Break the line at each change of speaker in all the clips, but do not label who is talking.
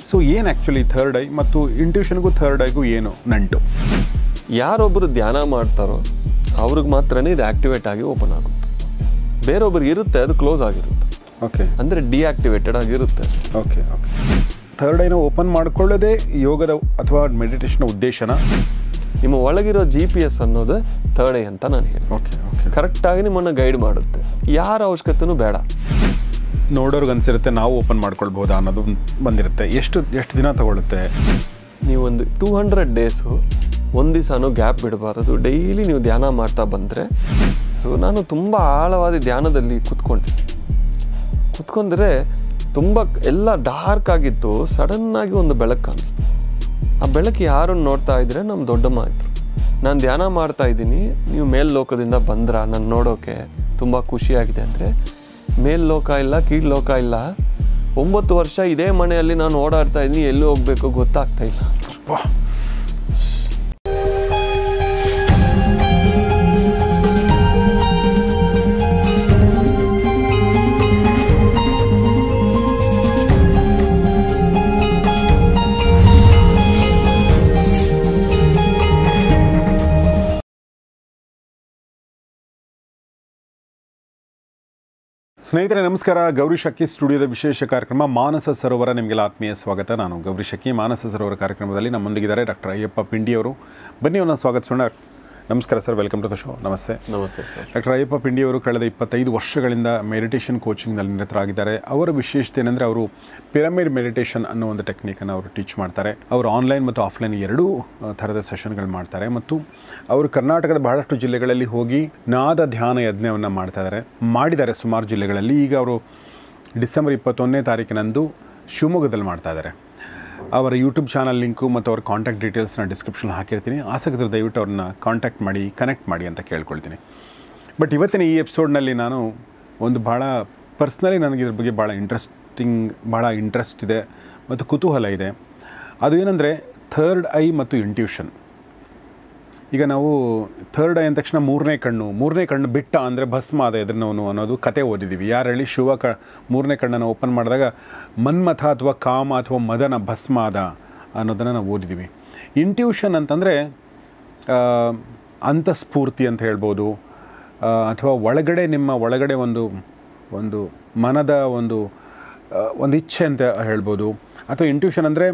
So ಏನು actually third I ಮತ್ತು ಇಂಟ್ಯೂಷನ್ಗೂ third ಐಗೂ ಏನು ನಂಟು?
ಯಾರೊಬ್ಬರು ಧ್ಯಾನ ಮಾಡ್ತಾರೋ ಅವ್ರಿಗೆ ಮಾತ್ರನೇ ಇದು ಆ್ಯಕ್ಟಿವೇಟ್ ಆಗಿ ಓಪನ್ ಆಗುತ್ತೆ. ಬೇರೊಬ್ಬರಿಗೆ ಇರುತ್ತೆ, ಅದು ಕ್ಲೋಸ್ ಆಗಿರುತ್ತೆ.
ಓಕೆ,
ಅಂದರೆ ಡಿಆಕ್ಟಿವೇಟೆಡ್ ಆಗಿರುತ್ತೆ ಅಷ್ಟೇ.
Okay okay. ಥರ್ಡ್ ಐನ ಓಪನ್ ಮಾಡ್ಕೊಳ್ಳೋದೇ ಯೋಗದ ಅಥವಾ ಮೆಡಿಟೇಷನ್ ಉದ್ದೇಶನ?
ನಿಮ್ಮ ಒಳಗಿರೋ GPS ಅನ್ನೋದು ಥರ್ಡ್ ಐ ಅಂತ ನಾನು ಹೇಳಿ.
Okay okay.
ಕರೆಕ್ಟಾಗಿ ನಿಮ್ಮನ್ನು ಗೈಡ್ ಮಾಡುತ್ತೆ. ಯಾರ ಅವಶ್ಯಕತೆಯೂ ಬೇಡ.
ನೋಡೋರ್ಗೆ ಅನಿಸಿರುತ್ತೆ ನಾವು ಓಪನ್ ಮಾಡ್ಕೊಳ್ಬೋದಾ ಅನ್ನೋದು ಬಂದಿರುತ್ತೆ. ಎಷ್ಟು ದಿನ ತಗೊಳುತ್ತೆ?
ನೀವೊಂದು 200 ಡೇಸು ಒಂದು ದಿವಸನೂ ಗ್ಯಾಪ್ ಬಿಡಬಾರದು. ಡೈಲಿ ನೀವು ಧ್ಯಾನ ಮಾಡ್ತಾ ಬಂದರೆ, ನಾನು ತುಂಬ ಆಳವಾದ ಧ್ಯಾನದಲ್ಲಿ ಕುತ್ಕೊಂಡ್ರೆ ತುಂಬ ಎಲ್ಲ ಡಾರ್ಕ್ ಆಗಿತ್ತು. ಸಡನ್ನಾಗಿ ಒಂದು ಬೆಳಕು ಕಾಣಿಸ್ತು. ಆ ಬೆಳಕು ಯಾರನ್ನು ನೋಡ್ತಾ ಇದ್ದರೆ ನಮ್ಮ ದೊಡ್ಡಮ್ಮ ಇದ್ರು. ನಾನು ಧ್ಯಾನ ಮಾಡ್ತಾ ಇದ್ದೀನಿ, ನೀವು ಮೇಲ್ಲೋಕದಿಂದ ಬಂದ್ರ ನಾನು ನೋಡೋಕೆ ತುಂಬ ಖುಷಿಯಾಗಿದೆ ಅಂದರೆ, ಮೇಲ್ಲೋಕ ಇಲ್ಲ ಕೀಳ್ಲೋಕ ಇಲ್ಲ, 9 ವರ್ಷ ಇದೇ ಮನೆಯಲ್ಲಿ ನಾನು ಓಡಾಡ್ತಾ ಇದ್ದೀನಿ, ಎಲ್ಲಿ ಹೋಗಬೇಕು ಗೊತ್ತಾಗ್ತಾ ಇಲ್ಲ.
ಸ್ನೇಹಿತರೆ ನಮಸ್ಕಾರ. ಗೌರಿ ಶಕ್ಕಿ ಸ್ಟುಡಿಯೋದ ವಿಶೇಷ ಕಾರ್ಯಕ್ರಮ ಮಾನಸ ಸರೋವರ ನಿಮಗೆಲ್ಲ ಆತ್ಮೀಯ ಸ್ವಾಗತ. ನಾನು ಗೌರಿ ಶಕ್ಕಿ. ಮಾನಸ ಸರೋವರ ಕಾರ್ಯಕ್ರಮದಲ್ಲಿ ನಮ್ಮೊಂದಿಗಿದ್ದಾರೆ ಡಾಕ್ಟರ್ ಅಯ್ಯಪ್ಪ ಪಿಂಡಿಯವರು. ಬನ್ನಿ ಅವನ್ನ ಸ್ವಾಗತಿಸೋಣ. ನಮಸ್ಕಾರ sir, welcome to the show. ನಮಸ್ತೆ.
ನಮಸ್ತೆ ಸರ್.
ಡಾಕ್ಟರ್ ಅಯ್ಯಪ್ಪ ಪಿಂಡಿಯವರು ಕಳೆದ 25 ವರ್ಷಗಳಿಂದ ಮೆಡಿಟೇಷನ್ ಕೋಚಿಂಗ್ನಲ್ಲಿ ನಿರತರಾಗಿದ್ದಾರೆ. ಅವರ ವಿಶೇಷತೆ ಏನಂದರೆ ಅವರು ಪಿರಮಿಡ್ ಮೆಡಿಟೇಷನ್ ಅನ್ನೋ ಒಂದು ಟೆಕ್ನಿಕನ್ನು ಅವರು ಟೀಚ್ ಮಾಡ್ತಾರೆ. ಅವರು ಆನ್ಲೈನ್ ಮತ್ತು ಆಫ್ಲೈನ್ ಎರಡೂ ಥರದ ಸೆಷನ್ಗಳು ಮಾಡ್ತಾರೆ. ಮತ್ತು ಅವರು ಕರ್ನಾಟಕದ ಬಹಳಷ್ಟು ಜಿಲ್ಲೆಗಳಲ್ಲಿ ಹೋಗಿ ನಾದ ಧ್ಯಾನ ಯಜ್ಞವನ್ನು ಮಾಡಿದ್ದಾರೆ ಸುಮಾರು ಜಿಲ್ಲೆಗಳಲ್ಲಿ. ಈಗ ಅವರು ಡಿಸೆಂಬರ್ 21ನೇ ತಾರೀಕಿನಂದು ಶಿವಮೊಗ್ಗದಲ್ಲಿ ಮಾಡ್ತಾ ಇದ್ದಾರೆ. ಅವರ ಯೂಟ್ಯೂಬ್ ಚಾನಲ್ ಲಿಂಕು ಮತ್ತು ಅವ್ರ ಕಾಂಟ್ಯಾಕ್ಟ್ ಡೀಟೇಲ್ಸ್ನ ಡಿಸ್ಕ್ರಿಪ್ಷನ್ ಹಾಕಿರ್ತೀನಿ. ಆಸಕ್ತರು ದಯವಿಟ್ಟು ಅವ್ರನ್ನ ಕಾಂಟ್ಯಾಕ್ಟ್ ಮಾಡಿ, ಕನೆಕ್ಟ್ ಮಾಡಿ ಅಂತ ಕೇಳ್ಕೊಳ್ತೀನಿ. ಬಟ್ ಇವತ್ತಿನ ಈ ಎಪಿಸೋಡ್ನಲ್ಲಿ ನಾನು ಒಂದು ಭಾಳ ಪರ್ಸ್ನಲಿ ನನಗೆ ಇದ್ರ ಬಗ್ಗೆ ಭಾಳ ಇಂಟ್ರೆಸ್ಟ್ ಇದೆ ಮತ್ತು ಕುತೂಹಲ ಇದೆ. ಅದು ಏನಂದರೆ ಥರ್ಡ್ ಐ ಮತ್ತು ಇಂಟ್ಯೂಷನ್. ಈಗ ನಾವು ಥರ್ಡ್ ಐ ಅಂದ ತಕ್ಷಣ ಮೂರನೇ ಕಣ್ಣು ಬಿಟ್ಟ ಅಂದರೆ ಭಸ್ಮ ಆದ ಎದುರಿನವನು ಅನ್ನೋದು ಕತೆ ಓದಿದ್ದೀವಿ. ಯಾರು ಹೇಳಿ ಶಿವ ಮೂರನೇ ಕಣ್ಣನ್ನು ಓಪನ್ ಮಾಡಿದಾಗ ಮನ್ಮಥ ಅಥವಾ ಕಾಮ ಅಥವಾ ಮದನ ಭಸ್ಮ ಆದ ಅನ್ನೋದನ್ನು ನಾವು ಓದಿದ್ದೀವಿ. ಇಂಟ್ಯೂಷನ್ ಅಂತಂದರೆ ಅಂತಸ್ಫೂರ್ತಿ ಅಂತ ಹೇಳ್ಬೋದು, ಅಥವಾ ನಿಮ್ಮ ಒಳಗಡೆ ಒಂದು ಮನದ ಒಂದು ಇಚ್ಛೆ ಅಂತ ಹೇಳ್ಬೋದು. ಅಥವಾ ಇಂಟ್ಯೂಷನ್ ಅಂದರೆ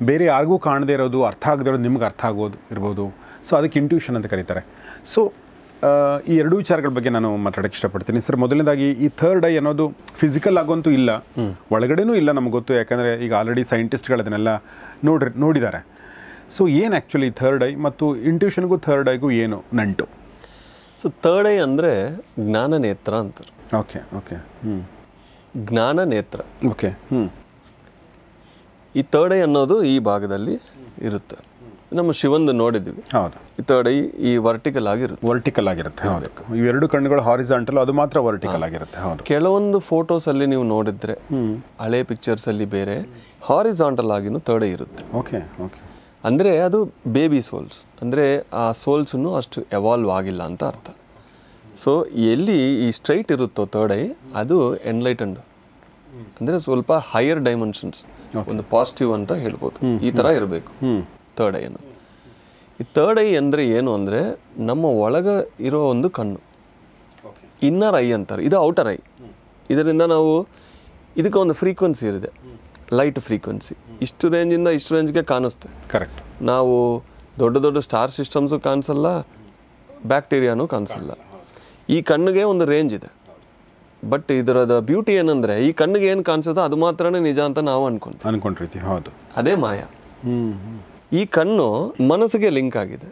ಬೇರೆ ಯಾರಿಗೂ ಕಾಣದೇ ಇರೋದು, ಅರ್ಥ ಆಗದೇ ಇರೋದು ನಿಮ್ಗೆ ಅರ್ಥ ಆಗೋದು ಇರ್ಬೋದು. ಸೊ ಅದಕ್ಕೆ ಇಂಟ್ಯೂಷನ್ ಅಂತ ಕರೀತಾರೆ. ಸೊ ಈ ಎರಡೂ ವಿಚಾರಗಳ ಬಗ್ಗೆ ನಾನು ಮಾತಾಡೋಕ್ಕೆ ಇಷ್ಟಪಡ್ತೀನಿ ಸರ್. ಮೊದಲನೇದಾಗಿ ಈ ಥರ್ಡ್ ಐ ಅನ್ನೋದು ಫಿಸಿಕಲ್ ಆಗೋಂತೂ ಇಲ್ಲ, ಒಳಗಡೆನೂ ಇಲ್ಲ ನಮ್ಗೆ ಗೊತ್ತು. ಯಾಕಂದರೆ ಈಗ ಆಲ್ರೆಡಿ ಸೈಂಟಿಸ್ಟ್ಗಳು ಅದನ್ನೆಲ್ಲ ನೋಡಿದ್ದಾರೆ. ಸೊ ಏನು ಆ್ಯಕ್ಚುಲಿ ಥರ್ಡ್ ಐ ಮತ್ತು ಇಂಟ್ಯೂಷನ್ಗೂ ಥರ್ಡ್ ಐಗೂ ಏನು ನಂಟು?
ಸೊ ಥರ್ಡ್ ಐ ಅಂದರೆ ಜ್ಞಾನ ನೇತ್ರ ಅಂತಾರೆ.
Okay okay.
ಜ್ಞಾನ ನೇತ್ರ.
ಓಕೆ.
ಈ ಥರ್ಡ್ ಐ ಅನ್ನೋದು ಈ ಭಾಗದಲ್ಲಿ ಇರುತ್ತೆ. ನಮ್ಮ ಶಿವಂದು ನೋಡಿದ್ವಿ.
ಹೌದು.
ಈ ಥರ್ಡ್ ಐ ಈ ವರ್ಟಿಕಲ್ ಆಗಿರುತ್ತೆ.
ಹೌದು. ಇವೆರಡು ಕಣ್ಣುಗಳು ಹಾರಿಜಾಂಟಲ್, ಅದು ಮಾತ್ರ ವರ್ಟಿಕಲ್ ಆಗಿರುತ್ತೆ. ಹೌದು.
ಕೆಲವೊಂದು ಫೋಟೋಸಲ್ಲಿ ನೀವು ನೋಡಿದ್ರೆ ಹಳೆ ಪಿಕ್ಚರ್ಸಲ್ಲಿ ಬೇರೆ ಹಾರಿಜಾಂಟಲ್ ಆಗಿನೂ ಥರ್ಡ್ ಐ ಇರುತ್ತೆ.
Okay okay.
ಅಂದರೆ ಅದು ಬೇಬಿ ಸೋಲ್ಸ್, ಅಂದರೆ ಆ ಸೋಲ್ಸನ್ನು ಅಷ್ಟು ಎವಾಲ್ವ್ ಆಗಿಲ್ಲ ಅಂತ ಅರ್ಥ. ಸೊ ಎಲ್ಲಿ ಈ ಸ್ಟ್ರೈಟ್ ಇರುತ್ತೋ ಥರ್ಡ್ ಐ, ಅದು ಎನ್ಲೈಟನ್ಡ್, ಅಂದರೆ ಸ್ವಲ್ಪ ಹೈಯರ್ ಡೈಮೆನ್ಷನ್ಸ್, ಒಂದು ಪಾಸಿಟಿವ್ ಅಂತ ಹೇಳ್ಬೋದು. ಈ ಥರ ಇರಬೇಕು ಥರ್ಡ್ ಐ ಅನ್ನೋದು. ಈ ಥರ್ಡ್ ಐ ಅಂದರೆ ಏನು ಅಂದರೆ ನಮ್ಮ ಒಳಗೆ ಇರೋ ಒಂದು ಕಣ್ಣು, ಇನ್ನರ್ ಐ ಅಂತಾರೆ. ಇದು ಔಟರ್ ಐ. ಇದರಿಂದ ಇದಕ್ಕೆ ಒಂದು ಫ್ರೀಕ್ವೆನ್ಸಿ ಇದೆ, ಲೈಟ್ ಫ್ರೀಕ್ವೆನ್ಸಿ. ಇಷ್ಟು ರೇಂಜಿಂದ ಇಷ್ಟು ರೇಂಜ್ಗೆ ಕಾಣಿಸುತ್ತೆ.
ಕರೆಕ್ಟ್.
ನಾವು ದೊಡ್ಡ ಸ್ಟಾರ್ ಸಿಸ್ಟಮ್ಸು ಕಾಣಿಸಲ್ಲ, ಬ್ಯಾಕ್ಟೀರಿಯಾನೂ ಕಾಣಿಸಲ್ಲ. ಈ ಕಣ್ಣಿಗೆ ಒಂದು ರೇಂಜ್ ಇದೆ. ಬಟ್ ಇದರದ ಬ್ಯೂಟಿ ಏನಂದರೆ ಈ ಕಣ್ಣಿಗೆ ಏನು ಕಾಣಿಸುತ್ತೋ ಅದು ಮಾತ್ರನೇ ನಿಜ ಅಂತ ನಾವು ಅನ್ಕೊಂಡಿರ್ತೀವಿ.
ಹೌದು.
ಅದೇ ಮಾಯ. ಈ ಕಣ್ಣು ಮನಸ್ಸಿಗೆ ಲಿಂಕ್ ಆಗಿದೆ.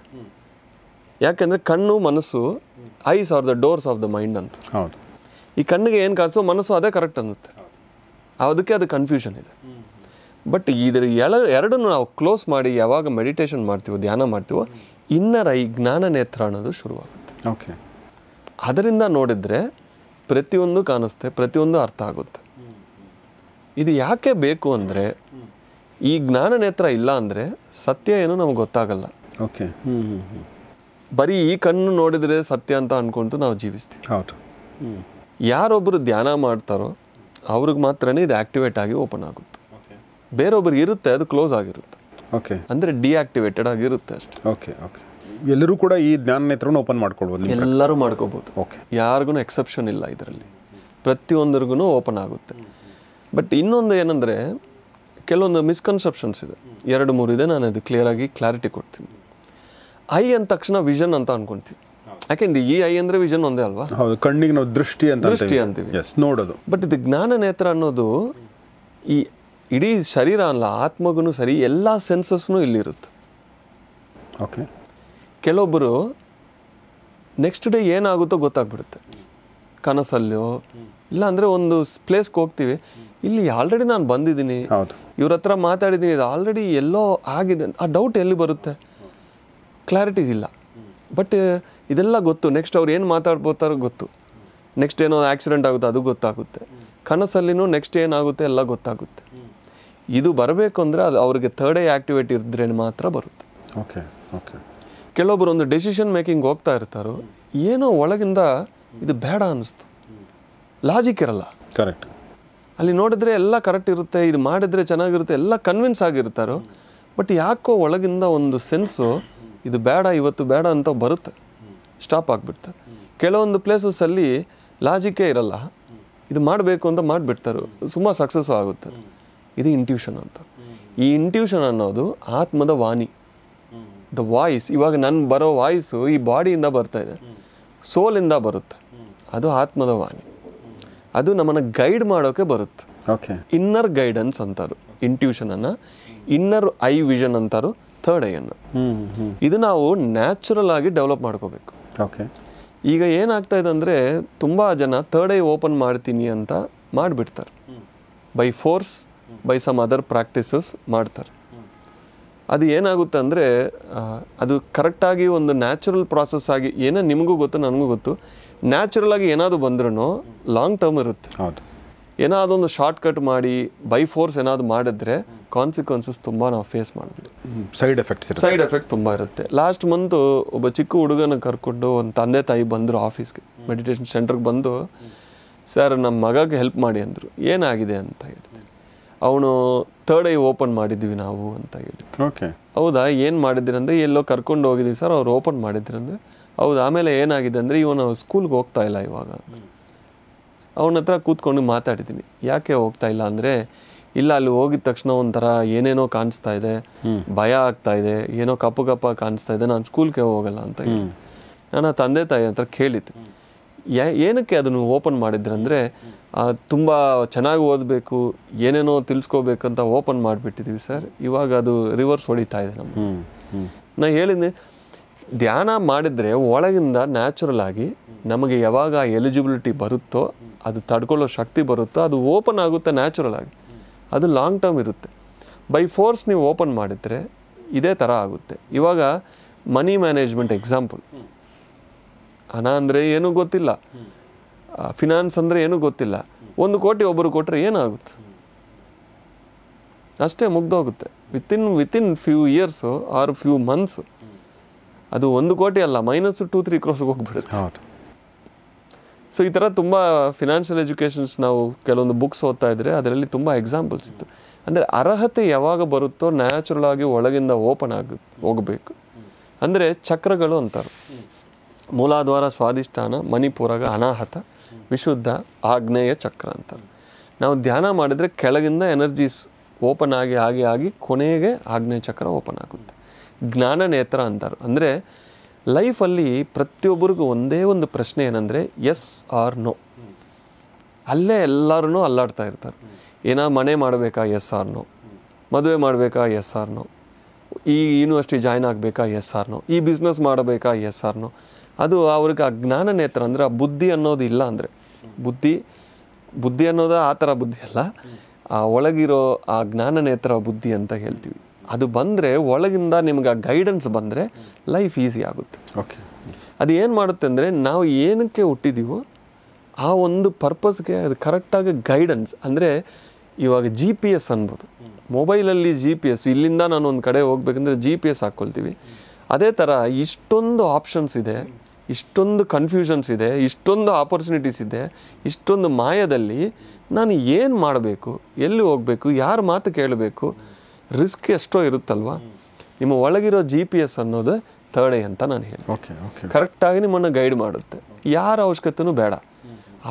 ಯಾಕೆಂದರೆ ಕಣ್ಣು ಮನಸ್ಸು eyes are the doors of the mind ಅಂತ.
ಹೌದು.
ಈ ಕಣ್ಣಿಗೆ ಏನು ಕಾಣಿಸೋ ಮನಸ್ಸು ಅದೇ ಕರೆಕ್ಟ್ ಅನ್ನುತ್ತೆ. ಅದಕ್ಕೆ ಅದು ಕನ್ಫ್ಯೂಷನ್ ಇದೆ. ಬಟ್ ಇದರ ಎರಡನ್ನು ನಾವು ಕ್ಲೋಸ್ ಮಾಡಿ ಯಾವಾಗ ಮೆಡಿಟೇಷನ್ ಮಾಡ್ತೀವೋ, ಧ್ಯಾನ ಮಾಡ್ತೀವೋ, ಇನ್ನರ್ ಐ ಜ್ಞಾನ ನೇತ್ರ ಅನ್ನೋದು ಶುರುವಾಗುತ್ತೆ.
ಓಕೆ.
ಅದರಿಂದ ನೋಡಿದರೆ ಪ್ರತಿಯೊಂದು ಕಾಣಿಸುತ್ತೆ, ಪ್ರತಿಯೊಂದು ಅರ್ಥ ಆಗುತ್ತೆ. ಇದು ಯಾಕೆ ಬೇಕು ಅಂದರೆ ಈ ಜ್ಞಾನ ನೇತ್ರ ಇಲ್ಲ ಅಂದರೆ ಸತ್ಯ ಏನು ನಮಗೆ ಗೊತ್ತಾಗಲ್ಲ.
ಓಕೆ.
ಬರೀ ಈ ಕಣ್ಣು ನೋಡಿದರೆ ಸತ್ಯ ಅಂತ ಅಂದ್ಕೊಂಡು ನಾವು ಜೀವಿಸ್ತೀವಿ.
ಹೌದು.
ಯಾರೊಬ್ಬರು ಧ್ಯಾನ ಮಾಡ್ತಾರೋ ಅವ್ರಿಗೆ ಮಾತ್ರನೇ ಇದು ಆ್ಯಕ್ಟಿವೇಟ್ ಆಗಿ ಓಪನ್ ಆಗುತ್ತೆ. ಬೇರೊಬ್ಬರಿಗೆ ಇರುತ್ತೆ, ಅದು ಕ್ಲೋಸ್ ಆಗಿರುತ್ತೆ.
ಓಕೆ,
ಅಂದರೆ ಡಿಆಕ್ಟಿವೇಟೆಡ್ ಆಗಿರುತ್ತೆ ಅಷ್ಟೇ.
Okay okay. ಎಲ್ಲರೂ ಕೂಡ ಈ ಜ್ಞಾನ ನೇತ್ರವನ್ನು ಓಪನ್ ಮಾಡ್ಕೊಳ್ಬೋದು?
ಎಲ್ಲರೂ ಮಾಡ್ಕೋಬೋದು.
ಓಕೆ,
ಯಾರಿಗೂ ಎಕ್ಸೆಪ್ಷನ್ ಇಲ್ಲ ಇದರಲ್ಲಿ, ಪ್ರತಿಯೊಂದರಿಗೂ ಓಪನ್ ಆಗುತ್ತೆ. ಬಟ್ ಇನ್ನೊಂದು ಏನಂದರೆ, ಕೆಲವೊಂದು ಮಿಸ್ಕನ್ಸೆಪ್ಷನ್ಸ್ ಇದೆ, 2-3 ಇದೆ. ನಾನು ಅದು ಕ್ಲಿಯರಾಗಿ ಕ್ಲಾರಿಟಿ ಕೊಡ್ತೀನಿ. ಐ ಅಂದ ತಕ್ಷಣ ವಿಷನ್ ಅಂತ ಅನ್ಕೊಳ್ತೀವಿ. ಯಾಕೆಂದ್ರೆ ಈ ಐ ಅಂದರೆ ವಿಷನ್ ಒಂದೇ ಅಲ್ವಾ?
ಹೌದು, ಕಣ್ಣಿಗೆ ನಾವು ದೃಷ್ಟಿ
ಅಂತೀವಿ,
ನೋಡೋದು.
ಬಟ್ ಇದು ಜ್ಞಾನ ನೇತ್ರ ಅನ್ನೋದು ಈ ಇಡೀ ಶರೀರ ಅಲ್ಲ, ಆತ್ಮಗೂ ಸರಿ, ಎಲ್ಲ ಸೆನ್ಸಸ್ನೂ ಇಲ್ಲಿರುತ್ತೆ.
ಓಕೆ.
ಕೆಲವೊಬ್ಬರು ನೆಕ್ಸ್ಟ್ ಡೇ ಏನಾಗುತ್ತೋ ಗೊತ್ತಾಗ್ಬಿಡುತ್ತೆ, ಕನಸಲ್ಲೋ ಇಲ್ಲ ಅಂದರೆ ಒಂದು ಪ್ಲೇಸ್ಗೆ ಹೋಗ್ತೀವಿ, ಇಲ್ಲಿ ಆಲ್ರೆಡಿ ನಾನು ಬಂದಿದ್ದೀನಿ, ಇವ್ರ ಹತ್ರ ಮಾತಾಡಿದ್ದೀನಿ, ಇದು ಆಲ್ರೆಡಿ ಎಲ್ಲೋ ಆಗಿದೆ, ಆ ಡೌಟ್ ಎಲ್ಲಿ ಬರುತ್ತೆ? ಕ್ಲಾರಿಟೀಸ್ ಇಲ್ಲ. ಬಟ್ ಇದೆಲ್ಲ ಗೊತ್ತು, ನೆಕ್ಸ್ಟ್ ಅವ್ರು ಏನು ಮಾತಾಡ್ಬೋತಾರೋ ಗೊತ್ತು, ನೆಕ್ಸ್ಟ್ ಏನೋ ಆಕ್ಸಿಡೆಂಟ್ ಆಗುತ್ತೆ ಅದು ಗೊತ್ತಾಗುತ್ತೆ, ಕನಸಲ್ಲಿನೂ ನೆಕ್ಸ್ಟ್ ಏನಾಗುತ್ತೆ ಎಲ್ಲ ಗೊತ್ತಾಗುತ್ತೆ. ಇದು ಬರಬೇಕು ಅಂದರೆ ಅದು ಅವ್ರಿಗೆ ಥರ್ಡ್ ಐ ಆ್ಯಕ್ಟಿವೇಟ್ ಇದ್ದರೆ ಮಾತ್ರ ಬರುತ್ತೆ.
Okay okay.
ಕೆಲವೊಬ್ಬರು ಒಂದು ಡೆಸಿಷನ್ ಮೇಕಿಂಗ್ ಹೋಗ್ತಾ ಇರ್ತಾರೋ, ಏನೋ ಒಳಗಿಂದ ಇದು ಬೇಡ ಅನ್ನಿಸ್ತು, ಲಾಜಿಕ್ ಇರಲ್ಲ.
ಕರೆಕ್ಟ್.
ಅಲ್ಲಿ ನೋಡಿದ್ರೆ ಎಲ್ಲ ಕರೆಕ್ಟ್ ಇರುತ್ತೆ, ಇದು ಮಾಡಿದ್ರೆ ಚೆನ್ನಾಗಿರುತ್ತೆ, ಎಲ್ಲ ಕನ್ವಿನ್ಸ್ ಆಗಿರ್ತಾರೋ, ಬಟ್ ಯಾಕೋ ಒಳಗಿಂದ ಒಂದು ಸೆನ್ಸು ಇದು ಬೇಡ, ಇವತ್ತು ಬೇಡ ಅಂತ ಬರುತ್ತೆ, ಸ್ಟಾಪ್ ಆಗಿಬಿಡ್ತಾರೆ. ಕೆಲವೊಂದು ಪ್ಲೇಸಸ್ಸಲ್ಲಿ ಲಾಜಿಕ್ಕೇ ಇರಲ್ಲ, ಇದು ಮಾಡಬೇಕು ಅಂತ ಮಾಡಿಬಿಡ್ತಾರೆ, ತುಂಬ ಸಕ್ಸಸ್ಸು ಆಗುತ್ತೆ. ಇದು ಇಂಟ್ಯೂಷನ್ ಅಂತ. ಈ ಇಂಟ್ಯೂಷನ್ ಅನ್ನೋದು ಆತ್ಮದ ವಾಣಿ, ದ ವಾಯ್ಸ್. ಇವಾಗ ನನ್ನ ಬರೋ ವಾಯ್ಸು ಈ ಬಾಡಿಯಿಂದ ಬರ್ತಾ ಇದೆ, ಸೋಲಿಂದ ಬರುತ್ತೆ, ಅದು ಆತ್ಮದ ವಾಣಿ. ಅದು ನಮ್ಮನ್ನು ಗೈಡ್ ಮಾಡೋಕ್ಕೆ ಬರುತ್ತೆ.
ಓಕೆ.
ಇನ್ನರ್ ಗೈಡೆನ್ಸ್ ಅಂತಾರು ಇಂಟ್ಯೂಷನನ್ನು, ಇನ್ನರ್ ಐ ವಿಷನ್ ಅಂತಾರು ಥರ್ಡ್ ಐಯನ್ನು. ಇದು ನಾವು ನ್ಯಾಚುರಲ್ ಆಗಿ ಡೆವಲಪ್ ಮಾಡ್ಕೋಬೇಕು.
ಓಕೆ.
ಈಗ ಏನಾಗ್ತಾ ಇದೆ ಅಂದರೆ, ತುಂಬ ಜನ ಥರ್ಡ್ ಐ ಓಪನ್ ಮಾಡ್ತೀನಿ ಅಂತ ಮಾಡಿಬಿಡ್ತಾರೆ, by force, by some other practices ಮಾಡ್ತಾರೆ. ಅದು ಏನಾಗುತ್ತೆ ಅಂದರೆ, ಅದು ಕರೆಕ್ಟಾಗಿ ಒಂದು ನ್ಯಾಚುರಲ್ ಪ್ರಾಸೆಸ್ ಆಗಿ, ಏನೋ ನಿಮಗೂ ಗೊತ್ತು ನನಗೂ ಗೊತ್ತು, ನ್ಯಾಚುರಲ್ ಆಗಿ ಏನಾದರೂ ಬಂದ್ರೂ ಲಾಂಗ್ ಟರ್ಮ್ ಇರುತ್ತೆ.
ಹೌದು.
ಏನಾದೊಂದು ಶಾರ್ಟ್ ಕಟ್ ಮಾಡಿ ಬೈ ಫೋರ್ಸ್ ಏನಾದ್ರು ಮಾಡಿದ್ರೆ ಕಾನ್ಸಿಕ್ವೆನ್ಸಸ್ ತುಂಬ ನಾವು ಫೇಸ್ ಮಾಡಬೇಕು.
ಸೈಡ್ ಎಫೆಕ್ಟ್ಸ್
ತುಂಬ ಇರುತ್ತೆ. ಲಾಸ್ಟ್ ಮಂತು ಒಬ್ಬ ಚಿಕ್ಕ ಹುಡುಗನ ಕರ್ಕೊಂಡು ಒಂದು ತಂದೆ ತಾಯಿ ಬಂದರು ಆಫೀಸ್ಗೆ, ಮೆಡಿಟೇಷನ್ ಸೆಂಟ್ರಿಗೆ ಬಂದು, ಸರ್ ನಮ್ಮ ಮಗಗೆ ಹೆಲ್ಪ್ ಮಾಡಿ ಅಂದರು. ಏನಾಗಿದೆ ಅಂತ ಹೇಳಿದ್ರು. ಅವನು ಥರ್ಡ್ ಐ ಓಪನ್ ಮಾಡಿದ್ವಿ ನಾವು ಅಂತ ಹೇಳಿದ್ರು.
ಓಕೆ.
ಹೌದಾ, ಏನು ಮಾಡಿದ್ದೀರಿ ಅಂದರೆ, ಎಲ್ಲೋ ಕರ್ಕೊಂಡು ಹೋಗಿದ್ದೀವಿ ಸರ್, ಅವ್ರು ಓಪನ್ ಮಾಡಿದ್ರು ಅಂದರೆ. ಹೌದು, ಆಮೇಲೆ ಏನಾಗಿದೆ ಅಂದರೆ, ಇವನು ಸ್ಕೂಲ್ಗೆ ಹೋಗ್ತಾ ಇಲ್ಲ ಇವಾಗ. ಅವನ ಹತ್ರ ಕೂತ್ಕೊಂಡು ಮಾತಾಡಿದ್ದೀನಿ, ಯಾಕೆ ಹೋಗ್ತಾ ಇಲ್ಲ ಅಂದರೆ, ಇಲ್ಲ ಅಲ್ಲಿ ಹೋಗಿದ ತಕ್ಷಣ ಒಂಥರ ಏನೇನೋ ಕಾಣಿಸ್ತಾ ಇದೆ, ಭಯ ಆಗ್ತಾ ಇದೆ, ಏನೋ ಕಪ್ಪು ಕಾಣಿಸ್ತಾ ಇದೆ, ನಾನು ಸ್ಕೂಲ್ಗೆ ಹೋಗಲ್ಲ ಅಂತ ಹೇಳಿ. ನಾನು ತಂದೆ ತಾಯಿ ಹತ್ರ ಕೇಳಿದ್ದೆ, ಏನಕ್ಕೆ ಅದನ್ನು ಓಪನ್ ಮಾಡಿದ್ರಂದರೆ, ತುಂಬ ಚೆನ್ನಾಗಿ ಓದಬೇಕು, ಏನೇನೋ ತಿಳ್ಸ್ಕೋಬೇಕಂತ ಓಪನ್ ಮಾಡಿಬಿಟ್ಟಿದ್ದೀವಿ ಸರ್, ಇವಾಗ ಅದು ರಿವರ್ಸ್ ಹೊಡಿತಾ ಇದೆ ನಮ್ಗೆ. ನಾನು ಹೇಳಿದ್ದೆ, ಧ್ಯಾನ ಮಾಡಿದರೆ ಒಳಗಿಂದ ನ್ಯಾಚುರಲ್ ಆಗಿ ನಮಗೆ ಯಾವಾಗ ಎಲಿಜಿಬಿಲಿಟಿ ಬರುತ್ತೋ, ಅದು ತಡ್ಕೊಳ್ಳೋ ಶಕ್ತಿ ಬರುತ್ತೋ, ಅದು ಓಪನ್ ಆಗುತ್ತೆ ನ್ಯಾಚುರಲ್ ಆಗಿ. ಅದು ಲಾಂಗ್ ಟರ್ಮ್ ಇರುತ್ತೆ. ಬೈ ಫೋರ್ಸ್ ನೀವು ಓಪನ್ ಮಾಡಿದರೆ ಇದೇ ಥರ ಆಗುತ್ತೆ. ಇವಾಗ ಮನಿ ಮ್ಯಾನೇಜ್ಮೆಂಟ್ ಎಕ್ಸಾಂಪಲ್, ಹಣ ಅಂದರೆ ಏನೂ ಗೊತ್ತಿಲ್ಲ, ಫಿನಾನ್ಸ್ ಅಂದರೆ ಏನೂ ಗೊತ್ತಿಲ್ಲ, 1 ಕೋಟಿ ಒಬ್ಬರು ಕೊಟ್ಟರೆ ಏನಾಗುತ್ತೆ? ಅಷ್ಟೇ, ಮುಗ್ದೋಗುತ್ತೆ. Within few years or few months ಅದು 1 ಕೋಟಿ ಅಲ್ಲ, -2-3 ಕ್ರೋರ್ಸ್ಗೆ ಹೋಗ್ಬಿಡುತ್ತೆ. ಸೊ ಈ ಥರ ತುಂಬ ಫಿನಾನ್ಷಿಯಲ್ ಎಜುಕೇಷನ್ಸ್ ನಾವು ಕೆಲವೊಂದು ಬುಕ್ಸ್ ಓದ್ತಾ ಇದ್ದರೆ ಅದರಲ್ಲಿ ತುಂಬ ಎಕ್ಸಾಂಪಲ್ಸ್ ಇತ್ತು. ಅಂದರೆ ಅರ್ಹತೆ ಯಾವಾಗ ಬರುತ್ತೋ ನ್ಯಾಚುರಲ್ ಆಗಿ ಒಳಗಿಂದ ಓಪನ್ ಹೋಗಬೇಕು. ಅಂದರೆ ಚಕ್ರಗಳು ಅಂತಾರೆ, ಮೂಲಾಧಾರ, ಸ್ವಾಧಿಷ್ಠಾನ, ಮಣಿಪುರಗ, ಅನಾಹತ, ವಿಶುದ್ಧ, ಆಗ್ನೇಯ ಚಕ್ರ ಅಂತಾರೆ. ನಾವು ಧ್ಯಾನ ಮಾಡಿದರೆ ಕೆಳಗಿಂದ ಎನರ್ಜೀಸ್ ಓಪನ್ ಆಗಿ ಕೊನೆಗೆ ಆಗ್ನೇಯ ಚಕ್ರ ಓಪನ್ ಆಗುತ್ತೆ. ಜ್ಞಾನ ನೇತ್ರ ಅಂತಾರೆ. ಅಂದರೆ ಲೈಫಲ್ಲಿ ಪ್ರತಿಯೊಬ್ಬರಿಗೂ ಒಂದೇ ಒಂದು ಪ್ರಶ್ನೆ ಏನಂದರೆ, ಎಸ್ ಆರ್ ನೋ. ಅಲ್ಲೇ ಎಲ್ಲರೂ ಅಲ್ಲಾಡ್ತಾ ಇರ್ತಾರೆ. ಏನೋ ಮನೆ ಮಾಡಬೇಕಾ, ಎಸ್ ಆರ್ ನೋ. ಮದುವೆ ಮಾಡಬೇಕಾ, ಎಸ್ ಆರ್ ನೋ. ಈ ಯೂನಿವರ್ಸಿಟಿ ಜಾಯ್ನ್ ಆಗಬೇಕಾ, ಎಸ್ ಆರ್ ನೋ. ಈ ಬಿಸ್ನೆಸ್ ಮಾಡಬೇಕಾ, ಎಸ್ ಆರ್ ನೋ. ಅದು ಅವ್ರಿಗೆ ಆ ಜ್ಞಾನ ನೇತ್ರ ಅಂದರೆ, ಆ ಬುದ್ಧಿ ಅನ್ನೋದು ಇಲ್ಲ. ಅಂದರೆ ಬುದ್ಧಿ ಅನ್ನೋದು ಆ ಥರ ಬುದ್ಧಿ ಅಲ್ಲ, ಆ ಒಳಗಿರೋ ಆ ಜ್ಞಾನ ನೇತ್ರ ಬುದ್ಧಿ ಅಂತ ಹೇಳ್ತೀವಿ. ಅದು ಬಂದರೆ ಒಳಗಿಂದ ನಿಮ್ಗೆ ಆ ಗೈಡೆನ್ಸ್ ಬಂದರೆ ಲೈಫ್ ಈಸಿ ಆಗುತ್ತೆ.
ಓಕೆ.
ಅದು ಏನು ಮಾಡುತ್ತೆ ಅಂದರೆ, ನಾವು ಏನಕ್ಕೆ ಹುಟ್ಟಿದ್ದೀವೋ ಆ ಒಂದು ಪರ್ಪಸ್ಗೆ ಅದು ಕರೆಕ್ಟಾಗಿ ಗೈಡೆನ್ಸ್. ಅಂದರೆ ಇವಾಗ GPS ಅನ್ಬೋದು, ಮೊಬೈಲಲ್ಲಿ GPS, ಇಲ್ಲಿಂದ ನಾನು ಒಂದು ಕಡೆ ಹೋಗ್ಬೇಕಂದ್ರೆ GPS ಹಾಕ್ಕೊಳ್ತೀವಿ. ಅದೇ ಥರ ಇಷ್ಟೊಂದು ಆಪ್ಷನ್ಸ್ ಇದೆ, ಇಷ್ಟೊಂದು ಕನ್ಫ್ಯೂಷನ್ಸ್ ಇದೆ, ಇಷ್ಟೊಂದು ಆಪರ್ಚುನಿಟೀಸ್ ಇದೆ, ಇಷ್ಟೊಂದು ಮಾಯದಲ್ಲಿ ನಾನು ಏನು ಮಾಡಬೇಕು, ಎಲ್ಲಿ ಹೋಗಬೇಕು, ಯಾರ ಮಾತು ಕೇಳಬೇಕು, ರಿಸ್ಕ್ ಎಷ್ಟೋ ಇರುತ್ತಲ್ವ. ನಿಮ್ಮ ಒಳಗಿರೋ GPS ಅನ್ನೋದು ಥರ್ಡ್ ಐ ಅಂತ ನಾನು ಹೇಳ್ತೀನಿ.
Okay okay.
ಕರೆಕ್ಟಾಗಿ ನಿಮ್ಮನ್ನು ಗೈಡ್ ಮಾಡುತ್ತೆ. ಯಾರ ಅವಶ್ಯಕತೆಯೂ ಬೇಡ.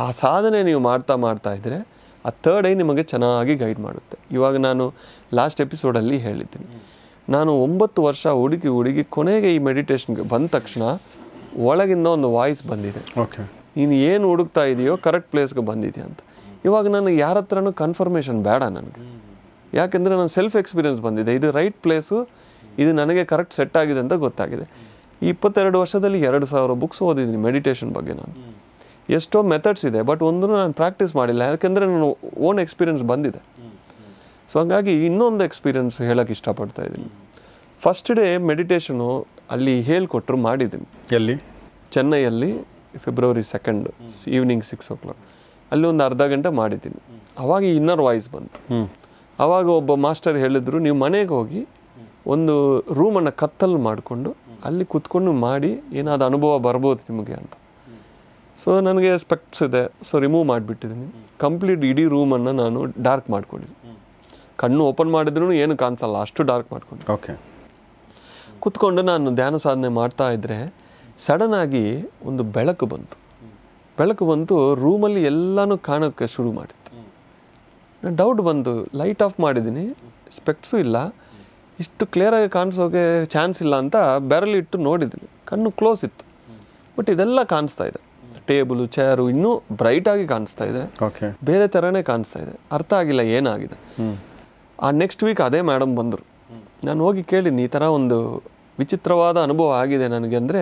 ಆ ಸಾಧನೆ ನೀವು ಮಾಡ್ತಾ ಇದ್ದರೆ ಆ ಥರ್ಡ್ ಐ ನಿಮಗೆ ಚೆನ್ನಾಗಿ ಗೈಡ್ ಮಾಡುತ್ತೆ. ಇವಾಗ ನಾನು ಲಾಸ್ಟ್ ಎಪಿಸೋಡಲ್ಲಿ ಹೇಳಿದ್ದೀನಿ, ನಾನು 9 ವರ್ಷ ಹುಡುಗಿ ಕೊನೆಗೆ ಈ ಮೆಡಿಟೇಷನ್ಗೆ ಬಂದ ತಕ್ಷಣ ಒಳಗಿಂದ ಒಂದು ವಾಯ್ಸ್ ಬಂದಿದೆ,
ಓಕೆ,
ನೀನು ಏನು ಹುಡುಕ್ತಾ ಇದೆಯೋ ಕರೆಕ್ಟ್ ಪ್ಲೇಸ್ಗೆ ಬಂದಿದೆಯಾ ಅಂತ. ಇವಾಗ ನನಗೆ ಯಾರ ಹತ್ರನೂ ಕನ್ಫರ್ಮೇಷನ್ ಬೇಡ ನನಗೆ. ಯಾಕೆಂದರೆ ನಾನು ಸೆಲ್ಫ್ ಎಕ್ಸ್ಪೀರಿಯನ್ಸ್ ಬಂದಿದೆ, ಇದು ರೈಟ್ ಪ್ಲೇಸು, ಇದು ನನಗೆ ಕರೆಕ್ಟ್ ಸೆಟ್ ಆಗಿದೆ ಅಂತ ಗೊತ್ತಾಗಿದೆ. ಈ 22 ವರ್ಷದಲ್ಲಿ 2000 ಬುಕ್ಸ್ ಓದಿದ್ದೀನಿ ಮೆಡಿಟೇಷನ್ ಬಗ್ಗೆ. ನಾನು ಎಷ್ಟೋ ಮೆಥಡ್ಸ್ ಇದೆ, ಬಟ್ ಒಂದೂ ನಾನು ಪ್ರಾಕ್ಟೀಸ್ ಮಾಡಿಲ್ಲ, ಯಾಕೆಂದರೆ ನಾನು ಓನ್ ಎಕ್ಸ್ಪೀರಿಯನ್ಸ್ ಬಂದಿದೆ. ಸೊ ಹಾಗಾಗಿ ಇನ್ನೊಂದು ಎಕ್ಸ್ಪೀರಿಯನ್ಸ್ ಹೇಳೋಕ್ಕೆ ಇಷ್ಟಪಡ್ತಾ ಇದ್ದೀನಿ. ಫಸ್ಟ್ ಡೇ ಮೆಡಿಟೇಷನು ಅಲ್ಲಿ ಹೇಳಿಕೊಟ್ರು, ಮಾಡಿದ್ದೀನಿ.
ಎಲ್ಲಿ?
ಚೆನ್ನೈಯಲ್ಲಿ February 2 ಈವ್ನಿಂಗ್ 6 o'clock ಅಲ್ಲಿ ಒಂದು ಅರ್ಧ ಗಂಟೆ ಮಾಡಿದ್ದೀನಿ. ಆವಾಗ ಇನ್ನರ್ ವಾಯ್ಸ್ ಬಂತು. ಆವಾಗ ಒಬ್ಬ ಮಾಸ್ಟರ್ ಹೇಳಿದ್ರು, ನೀವು ಮನೆಗೆ ಹೋಗಿ ಒಂದು ರೂಮನ್ನು ಕತ್ತಲು ಮಾಡಿಕೊಂಡು ಅಲ್ಲಿ ಕುತ್ಕೊಂಡು ಮಾಡಿ, ಏನಾದ ಅನುಭವ ಬರ್ಬೋದು ನಿಮಗೆ ಅಂತ. ಸೊ ನನಗೆ ಸ್ಪೆಕ್ಟ್ಸ್ ಇದೆ, ಸೊ ರಿಮೂವ್ ಮಾಡಿಬಿಟ್ಟಿದ್ದೀನಿ. ಕಂಪ್ಲೀಟ್ ಇಡೀ ರೂಮನ್ನು ನಾನು ಡಾರ್ಕ್ ಮಾಡ್ಕೊಂಡಿದ್ದೀನಿ. ಕಣ್ಣು ಓಪನ್ ಮಾಡಿದ್ರೂ ಏನು ಕಾಣಿಸಲ್ಲ, ಅಷ್ಟು ಡಾರ್ಕ್ ಮಾಡ್ಕೊಂಡು.
ಓಕೆ.
ಕುತ್ಕೊಂಡು ನಾನು ಧ್ಯಾನ ಸಾಧನೆ ಮಾಡ್ತಾ ಇದ್ದರೆ ಸಡನ್ನಾಗಿ ಒಂದು ಬೆಳಕು ಬಂತು. ರೂಮಲ್ಲಿ ಎಲ್ಲನೂ ಕಾಣೋಕ್ಕೆ ಶುರು ಮಾಡಿತ್ತು. ನಾನು ಡೌಟ್ ಬಂತು, ಲೈಟ್ ಆಫ್ ಮಾಡಿದ್ದೀನಿ, ಸ್ಪೆಕ್ಟ್ಸು ಇಲ್ಲ, ಇಷ್ಟು ಕ್ಲಿಯರಾಗಿ ಕಾಣಿಸೋಕೆ ಚಾನ್ಸ್ ಇಲ್ಲ ಅಂತ ಬೆರಳಿಟ್ಟು ನೋಡಿದ್ದೀನಿ. ಕಣ್ಣು ಕ್ಲೋಸ್ ಇತ್ತು, ಬಟ್ ಇದೆಲ್ಲ ಕಾಣಿಸ್ತಾ ಇದೆ. ಟೇಬಲು, ಚೇರು ಇನ್ನೂ ಬ್ರೈಟಾಗಿ ಕಾಣಿಸ್ತಾ ಇದೆ, ಬೇರೆ ಥರನೇ ಕಾಣಿಸ್ತಾ ಇದೆ. ಅರ್ಥ ಆಗಿಲ್ಲ ಏನಾಗಿದೆ. ಆ ನೆಕ್ಸ್ಟ್ ವೀಕ್ ಅದೇ ಮೇಡಮ್ ಬಂದರು. ನಾನು ಹೋಗಿ ಕೇಳಿದ್ನಿ, ಈ ಥರ ಒಂದು ವಿಚಿತ್ರವಾದ ಅನುಭವ ಆಗಿದೆ ನನಗೆ. ಅಂದರೆ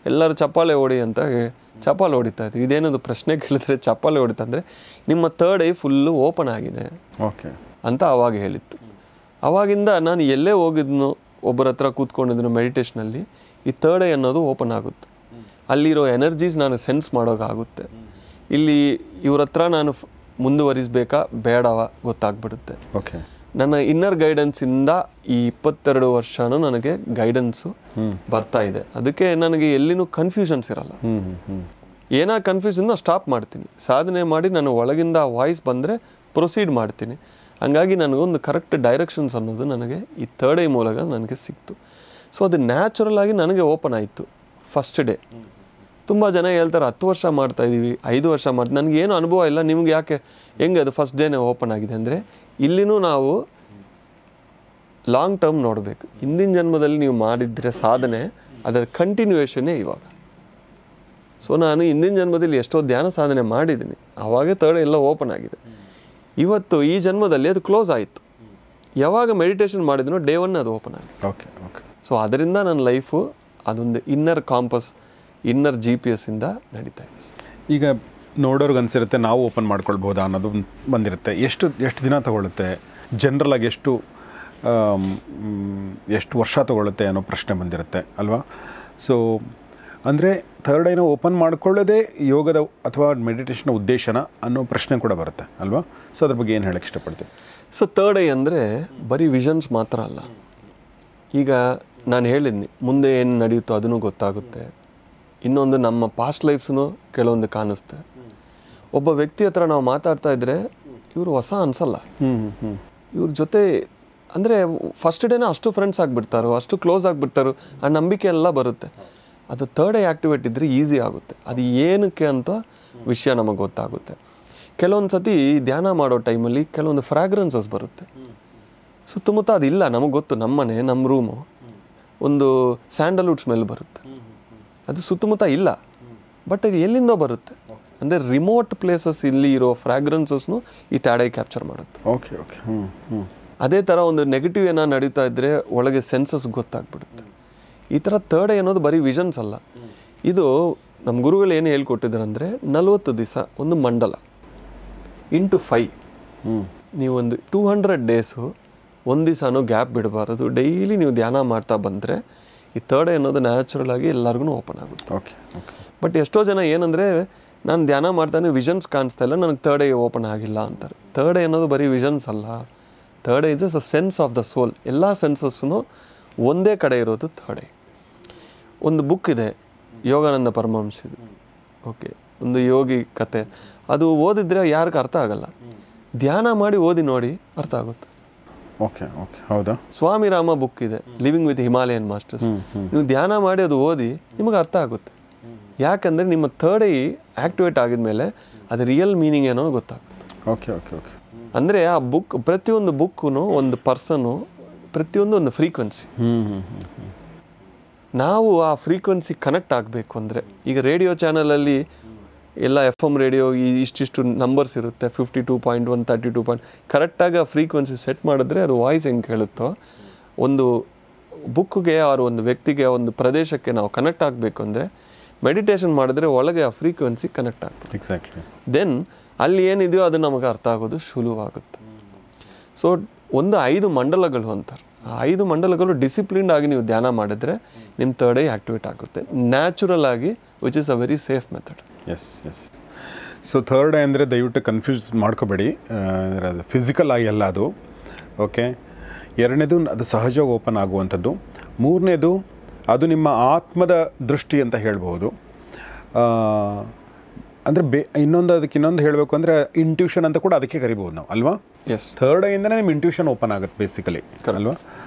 ಎಲ್ಲರೂ ಚಪ್ಪಾಳೆ ಹೊಡಿ ಅಂತ ಚಪ್ಪಾಳೆ ಹೊಡಿತಾ ಇದ್ರು. ಇದೇನದು ಪ್ರಶ್ನೆ ಕೇಳಿದ್ರೆ ಚಪ್ಪಾಳೆ ಹೊಡಿತಾ ಅಂದರೆ ನಿಮ್ಮ ಥರ್ಡ್ ಐ ಫುಲ್ಲು ಓಪನ್ ಆಗಿದೆ ಅಂತ ಆವಾಗ ಹೇಳಿತ್ತು. ಆವಾಗಿಂದ ನಾನು ಎಲ್ಲೇ ಹೋಗಿದ್ನು, ಒಬ್ಬರ ಹತ್ರ ಕೂತ್ಕೊಂಡಿದ್ನು ಮೆಡಿಟೇಷನಲ್ಲಿ, ಈ ಥರ್ಡ್ ಐ ಅನ್ನೋದು ಓಪನ್ ಆಗುತ್ತೆ. ಅಲ್ಲಿರೋ ಎನರ್ಜೀಸ್ ನಾನು ಸೆನ್ಸ್ ಮಾಡೋಕ್ಕಾಗುತ್ತೆ. ಇಲ್ಲಿ ಇವ್ರ ಹತ್ರ ನಾನು ಮುಂದುವರಿಸಬೇಕಾ ಬೇಡವ ಗೊತ್ತಾಗ್ಬಿಡುತ್ತೆ.
ಓಕೆ.
ನನ್ನ ಇನ್ನರ್ ಗೈಡೆನ್ಸಿಂದ ಈ 22 ವರ್ಷನೂ ನನಗೆ ಗೈಡೆನ್ಸು ಬರ್ತಾ ಇದೆ. ಅದಕ್ಕೆ ನನಗೆ ಎಲ್ಲಿನೂ ಕನ್ಫ್ಯೂಷನ್ಸ್ ಇರಲ್ಲ. ಏನೋ ಕನ್ಫ್ಯೂಷನ್ನ ಸ್ಟಾಪ್ ಮಾಡ್ತೀನಿ. ಸಾಧನೆ ಮಾಡಿ ನಾನು ಒಳಗಿಂದ ವಾಯ್ಸ್ ಬಂದರೆ ಪ್ರೊಸೀಡ್ ಮಾಡ್ತೀನಿ. ಹಂಗಾಗಿ ನನಗೊಂದು ಕರೆಕ್ಟ್ ಡೈರೆಕ್ಷನ್ಸ್ ಅನ್ನೋದು ನನಗೆ ಈ ಥರ್ಡ್ ಐ ಮೂಲಕ ನನಗೆ ಸಿಕ್ತು. ಸೊ ಅದು ನ್ಯಾಚುರಲ್ ಆಗಿ ನನಗೆ ಓಪನ್ ಆಯಿತು ಫಸ್ಟ್ ಡೇ. ತುಂಬ ಜನ ಹೇಳ್ತಾರೆ 10 ವರ್ಷ ಮಾಡ್ತಾಯಿದ್ದೀವಿ, 5 ವರ್ಷ ಮಾಡ್ತೀವಿ, ನನಗೇನು ಅನುಭವ ಇಲ್ಲ, ನಿಮ್ಗೆ ಯಾಕೆ ಹೆಂಗೆ ಅದು ಫಸ್ಟ್ ಡೇನೇ ಓಪನ್ ಆಗಿದೆ ಅಂದರೆ, ಇಲ್ಲಿನೂ ನಾವು ಲಾಂಗ್ ಟರ್ಮ್ ನೋಡಬೇಕು. ಹಿಂದಿನ ಜನ್ಮದಲ್ಲಿ ನೀವು ಮಾಡಿದರೆ ಸಾಧನೆ, ಅದರ ಕಂಟಿನ್ಯೂಯೇಷನ್ನೇ ಇವಾಗ. ಸೊ ನಾನು ಹಿಂದಿನ ಜನ್ಮದಲ್ಲಿ ಎಷ್ಟೋ ಧ್ಯಾನ ಸಾಧನೆ ಮಾಡಿದ್ದೀನಿ, ಆವಾಗೇ ಥರ್ಡ್ ಎಲ್ಲ ಓಪನ್ ಆಗಿದೆ. ಇವತ್ತು ಈ ಜನ್ಮದಲ್ಲಿ ಅದು ಕ್ಲೋಸ್ ಆಯಿತು. ಯಾವಾಗ ಮೆಡಿಟೇಷನ್ ಮಾಡಿದ್ನೋ ಡೇ 1 ಅದು ಓಪನ್ ಆಗಿದೆ.
Okay okay.
ಸೊ ಅದರಿಂದ ನನ್ನ ಲೈಫು ಅದೊಂದು ಇನ್ನರ್ ಕಾಂಪಸ್, ಇನ್ನರ್ GPS ಇಂದ ನಡೀತಾ ಇದೆ.
ಈಗ ನೋಡೋರ್ಗೆ ಅನಿಸಿರುತ್ತೆ ನಾವು ಓಪನ್ ಮಾಡ್ಕೊಳ್ಬೋದಾ ಅನ್ನೋದು ಬಂದಿರುತ್ತೆ. ಎಷ್ಟು ದಿನ ತಗೊಳ್ಳುತ್ತೆ, ಜನರಲಾಗಿ ಎಷ್ಟು ವರ್ಷ ತಗೊಳ್ಳುತ್ತೆ ಅನ್ನೋ ಪ್ರಶ್ನೆ ಬಂದಿರುತ್ತೆ ಅಲ್ವಾ? ಸೊ ಅಂದರೆ ಥರ್ಡ್ ಐನ ಓಪನ್ ಮಾಡ್ಕೊಳ್ಳೋದೇ ಯೋಗದ ಅಥವಾ ಮೆಡಿಟೇಷನ್ನ ಉದ್ದೇಶನ ಅನ್ನೋ ಪ್ರಶ್ನೆ ಕೂಡ ಬರುತ್ತೆ ಅಲ್ವಾ? ಸೊ ಅದ್ರ ಬಗ್ಗೆ ಏನು ಹೇಳಕ್ಕೆ ಇಷ್ಟಪಡ್ತೀನಿ?
ಸೊ ಥರ್ಡ್ ಐ ಅಂದರೆ ಬರೀ ವಿಷನ್ಸ್ ಮಾತ್ರ ಅಲ್ಲ. ಈಗ ನಾನು ಹೇಳಿದ್ನಿ, ಮುಂದೆ ಏನು ನಡೆಯುತ್ತೋ ಅದನ್ನು ಗೊತ್ತಾಗುತ್ತೆ. ಇನ್ನೊಂದು ನಮ್ಮ ಪಾಸ್ಟ್ ಲೈಫ್ಸೂ ಕೆಲವೊಂದು ಕಾಣಿಸುತ್ತೆ. ಒಬ್ಬ ವ್ಯಕ್ತಿ ಹತ್ರ ನಾವು ಮಾತಾಡ್ತಾ ಇದ್ದರೆ ಇವರು ಹೊಸ ಅನಿಸಲ್ಲ. ಇವ್ರ ಜೊತೆ ಅಂದರೆ ಫಸ್ಟ್ ಡೇನೇ ಅಷ್ಟು ಫ್ರೆಂಡ್ಸ್ ಆಗಿಬಿಡ್ತಾರೋ, ಅಷ್ಟು ಕ್ಲೋಸ್ ಆಗಿಬಿಡ್ತಾರೋ, ಆ ನಂಬಿಕೆ ಎಲ್ಲ ಬರುತ್ತೆ. ಅದು ಥರ್ಡ್ ಐ ಆ್ಯಕ್ಟಿವೇಟ್ ಇದ್ದರೆ ಈಸಿ ಆಗುತ್ತೆ. ಅದು ಏನಕ್ಕೆ ಅಂತ ವಿಷಯ ನಮಗೆ ಗೊತ್ತಾಗುತ್ತೆ. ಕೆಲವೊಂದು ಸತಿ ಧ್ಯಾನ ಮಾಡೋ ಟೈಮಲ್ಲಿ ಕೆಲವೊಂದು ಫ್ರಾಗ್ರೆನ್ಸಸ್ ಬರುತ್ತೆ. ಸುತ್ತಮುತ್ತ ಅದಿಲ್ಲ, ನಮಗೆ ಗೊತ್ತು, ನಮ್ಮ ಮನೆ, ನಮ್ಮ ರೂಮು, ಒಂದು ಸ್ಯಾಂಡಲ್ವುಡ್ ಸ್ಮೆಲ್ ಬರುತ್ತೆ. ಅದು ಸುತ್ತಮುತ್ತ ಇಲ್ಲ, ಬಟ್ ಅದು ಎಲ್ಲಿಂದ ಬರುತ್ತೆ ಅಂದರೆ ರಿಮೋಟ್ ಪ್ಲೇಸಸ್ ಇಲ್ಲಿ ಇರೋ ಫ್ರಾಗ್ರೆನ್ಸಸ್ನು ಈ ಥರ್ಡ್ ಐ ಕ್ಯಾಪ್ಚರ್ ಮಾಡುತ್ತೆ.
Okay okay.
ಅದೇ ಥರ ಒಂದು ನೆಗೆಟಿವ್ ಏನೋ ನಡೀತಾ ಇದ್ದರೆ ಒಳಗೆ ಸೆನ್ಸಸ್ ಗೊತ್ತಾಗ್ಬಿಡುತ್ತೆ. ಈ ಥರ ಥರ್ಡ್ ಐ ಅನ್ನೋದು ಬರೀ ವಿಷನ್ಸ್ ಅಲ್ಲ. ಇದು ನಮ್ಮ ಗುರುಗಳು ಏನು ಹೇಳ್ಕೊಟ್ಟಿದ್ದಾರೆ ಅಂದರೆ 40 ದಿವಸ ಒಂದು ಮಂಡಲ ಇಂಟು 5. ನೀವೊಂದು 200 ಡೇಸು ಒಂದು ದಿವಸನೂ ಗ್ಯಾಪ್ ಬಿಡಬಾರದು. ಡೈಲಿ ನೀವು ಧ್ಯಾನ ಮಾಡ್ತಾ ಬಂದರೆ ಈ ಥರ್ಡ್ ಐ ಅನ್ನೋದು ನ್ಯಾಚುರಲ್ ಆಗಿ ಎಲ್ಲರಿಗೂ ಓಪನ್ ಆಗುತ್ತೆ.
Okay okay.
ಬಟ್ ಎಷ್ಟೋ ಜನ ಏನಂದರೆ ನಾನು ಧ್ಯಾನ ಮಾಡ್ತಾನೆ ವಿಷನ್ಸ್ ಕಾಣಿಸ್ತಾ ಇಲ್ಲ, ನನಗೆ ಥರ್ಡ್ ಐ ಓಪನ್ ಆಗಿಲ್ಲ ಅಂತಾರೆ. ಥರ್ಡ್ ಐ ಅನ್ನೋದು ಬರೀ ವಿಷನ್ಸ್ ಅಲ್ಲ. Third eye is a sense of the soul. ಎಲ್ಲ ಸೆನ್ಸಸ್ಸೂ ಒಂದೇ ಕಡೆ ಇರೋದು ಥರ್ಡ್ ಐ. ಒಂದು ಬುಕ್ ಇದೆ, ಯೋಗಾನಂದ ಪರಮಹಂಸದು. ಓಕೆ, ಒಂದು ಯೋಗಿ ಕತೆ. ಅದು ಓದಿದ್ರೆ ಯಾರಿಗೂ ಅರ್ಥ ಆಗಲ್ಲ. ಧ್ಯಾನ ಮಾಡಿ ಓದಿ ನೋಡಿ ಅರ್ಥ ಆಗುತ್ತೆ.
ಓಕೆ ಓಕೆ, ಹೌದಾ?
ಸ್ವಾಮಿ ರಾಮ ಬುಕ್ ಇದೆ, ಲಿವಿಂಗ್ ವಿತ್ ಹಿಮಾಲಯನ್ ಮಾಸ್ಟರ್ಸ್. ನೀವು ಧ್ಯಾನ ಮಾಡಿ ಅದು ಓದಿ ನಿಮಗೆ ಅರ್ಥ ಆಗುತ್ತೆ. ಯಾಕಂದರೆ ನಿಮ್ಮ ಥರ್ಡ್ ಐ ಆ್ಯಕ್ಟಿವೇಟ್ ಆಗಿದ್ಮೇಲೆ ಅದು ರಿಯಲ್ ಮೀನಿಂಗ್ ಏನೋ ಗೊತ್ತಾಗುತ್ತೆ.
Okay okay okay.
ಅಂದರೆ ಆ ಬುಕ್, ಪ್ರತಿಯೊಂದು ಬುಕ್ಕೂ ಒಂದು ಪರ್ಸನು, ಪ್ರತಿಯೊಂದು ಒಂದು ಫ್ರೀಕ್ವೆನ್ಸಿ. ನಾವು ಆ ಫ್ರೀಕ್ವೆನ್ಸಿ ಕನೆಕ್ಟ್ ಆಗಬೇಕು ಅಂದರೆ, ಈಗ ರೇಡಿಯೋ ಚಾನಲಲ್ಲಿ ಎಲ್ಲ FM ರೇಡಿಯೋ ಇಷ್ಟಿಷ್ಟು ನಂಬರ್ಸ್ ಇರುತ್ತೆ, 52.1, 32. ಕರೆಕ್ಟಾಗಿ ಆ ಫ್ರೀಕ್ವೆನ್ಸಿ ಸೆಟ್ ಮಾಡಿದ್ರೆ ಅದು ವಾಯ್ಸ್ ಹೆಂಗೆ ಕೇಳುತ್ತೋ, ಒಂದು ಬುಕ್ಗೆ ಆರು ಒಂದು ವ್ಯಕ್ತಿಗೆ ಒಂದು ಪ್ರದೇಶಕ್ಕೆ ನಾವು ಕನೆಕ್ಟ್ ಆಗಬೇಕು ಅಂದರೆ ಮೆಡಿಟೇಷನ್ ಮಾಡಿದ್ರೆ ಒಳಗೆ ಆ ಫ್ರೀಕ್ವೆನ್ಸಿ ಕನೆಕ್ಟ್ ಆಗ್ತದೆ.
ಎಕ್ಸಾಕ್ಟ್ಲಿ.
ದೆನ್ ಅಲ್ಲಿ ಏನಿದೆಯೋ ಅದು ನಮಗೆ ಅರ್ಥ ಆಗೋದು ಸುಲಭವಾಗುತ್ತೆ. ಸೊ ಒಂದು 5 ಮಂಡಲಗಳು ಅಂತಾರೆ. ಆ 5 ಮಂಡಲಗಳು ಡಿಸಿಪ್ಲಿನ್ಡ್ ಆಗಿ ನೀವು ಧ್ಯಾನ ಮಾಡಿದ್ರೆ ನಿಮ್ಮ ಥರ್ಡ್ ಐ ಆ್ಯಕ್ಟಿವೇಟ್ ಆಗುತ್ತೆ ನ್ಯಾಚುರಲ್ ಆಗಿ, which is a very safe method.
Yes yes. So third eye ಅಂದರೆ ದಯವಿಟ್ಟು ಕನ್ಫ್ಯೂಸ್ ಮಾಡ್ಕೋಬೇಡಿ, ಅಂದರೆ ಅದು ಫಿಸಿಕಲ್ ಆಗಿ ಅಲ್ಲ ಅದು. ಓಕೆ. ಎರಡನೇದು ಅದು ಸಹಜವಾಗಿ ಓಪನ್ ಆಗುವಂಥದ್ದು. ಮೂರನೇದು ಅದು ನಿಮ್ಮ ಆತ್ಮದ ದೃಷ್ಟಿ ಅಂತ ಹೇಳ್ಬೋದು. ಅಂದರೆ ಅದಕ್ಕೆ ಇನ್ನೊಂದು ಹೇಳಬೇಕು ಅಂದರೆ ಇಂಟ್ಯೂಷನ್ ಅಂತ ಕೂಡ ಅದಕ್ಕೆ ಕರಿಬೋದು ನಾವು, ಅಲ್ವಾ?
ಎಸ್.
ಥರ್ಡ್ ಐಯಿಂದನೇ ನಿಮ್ಮ ಇಂಟ್ಯೂಷನ್ ಓಪನ್ ಆಗುತ್ತೆ ಬೇಸಿಕಲಿ, ಅಲ್ವಾ?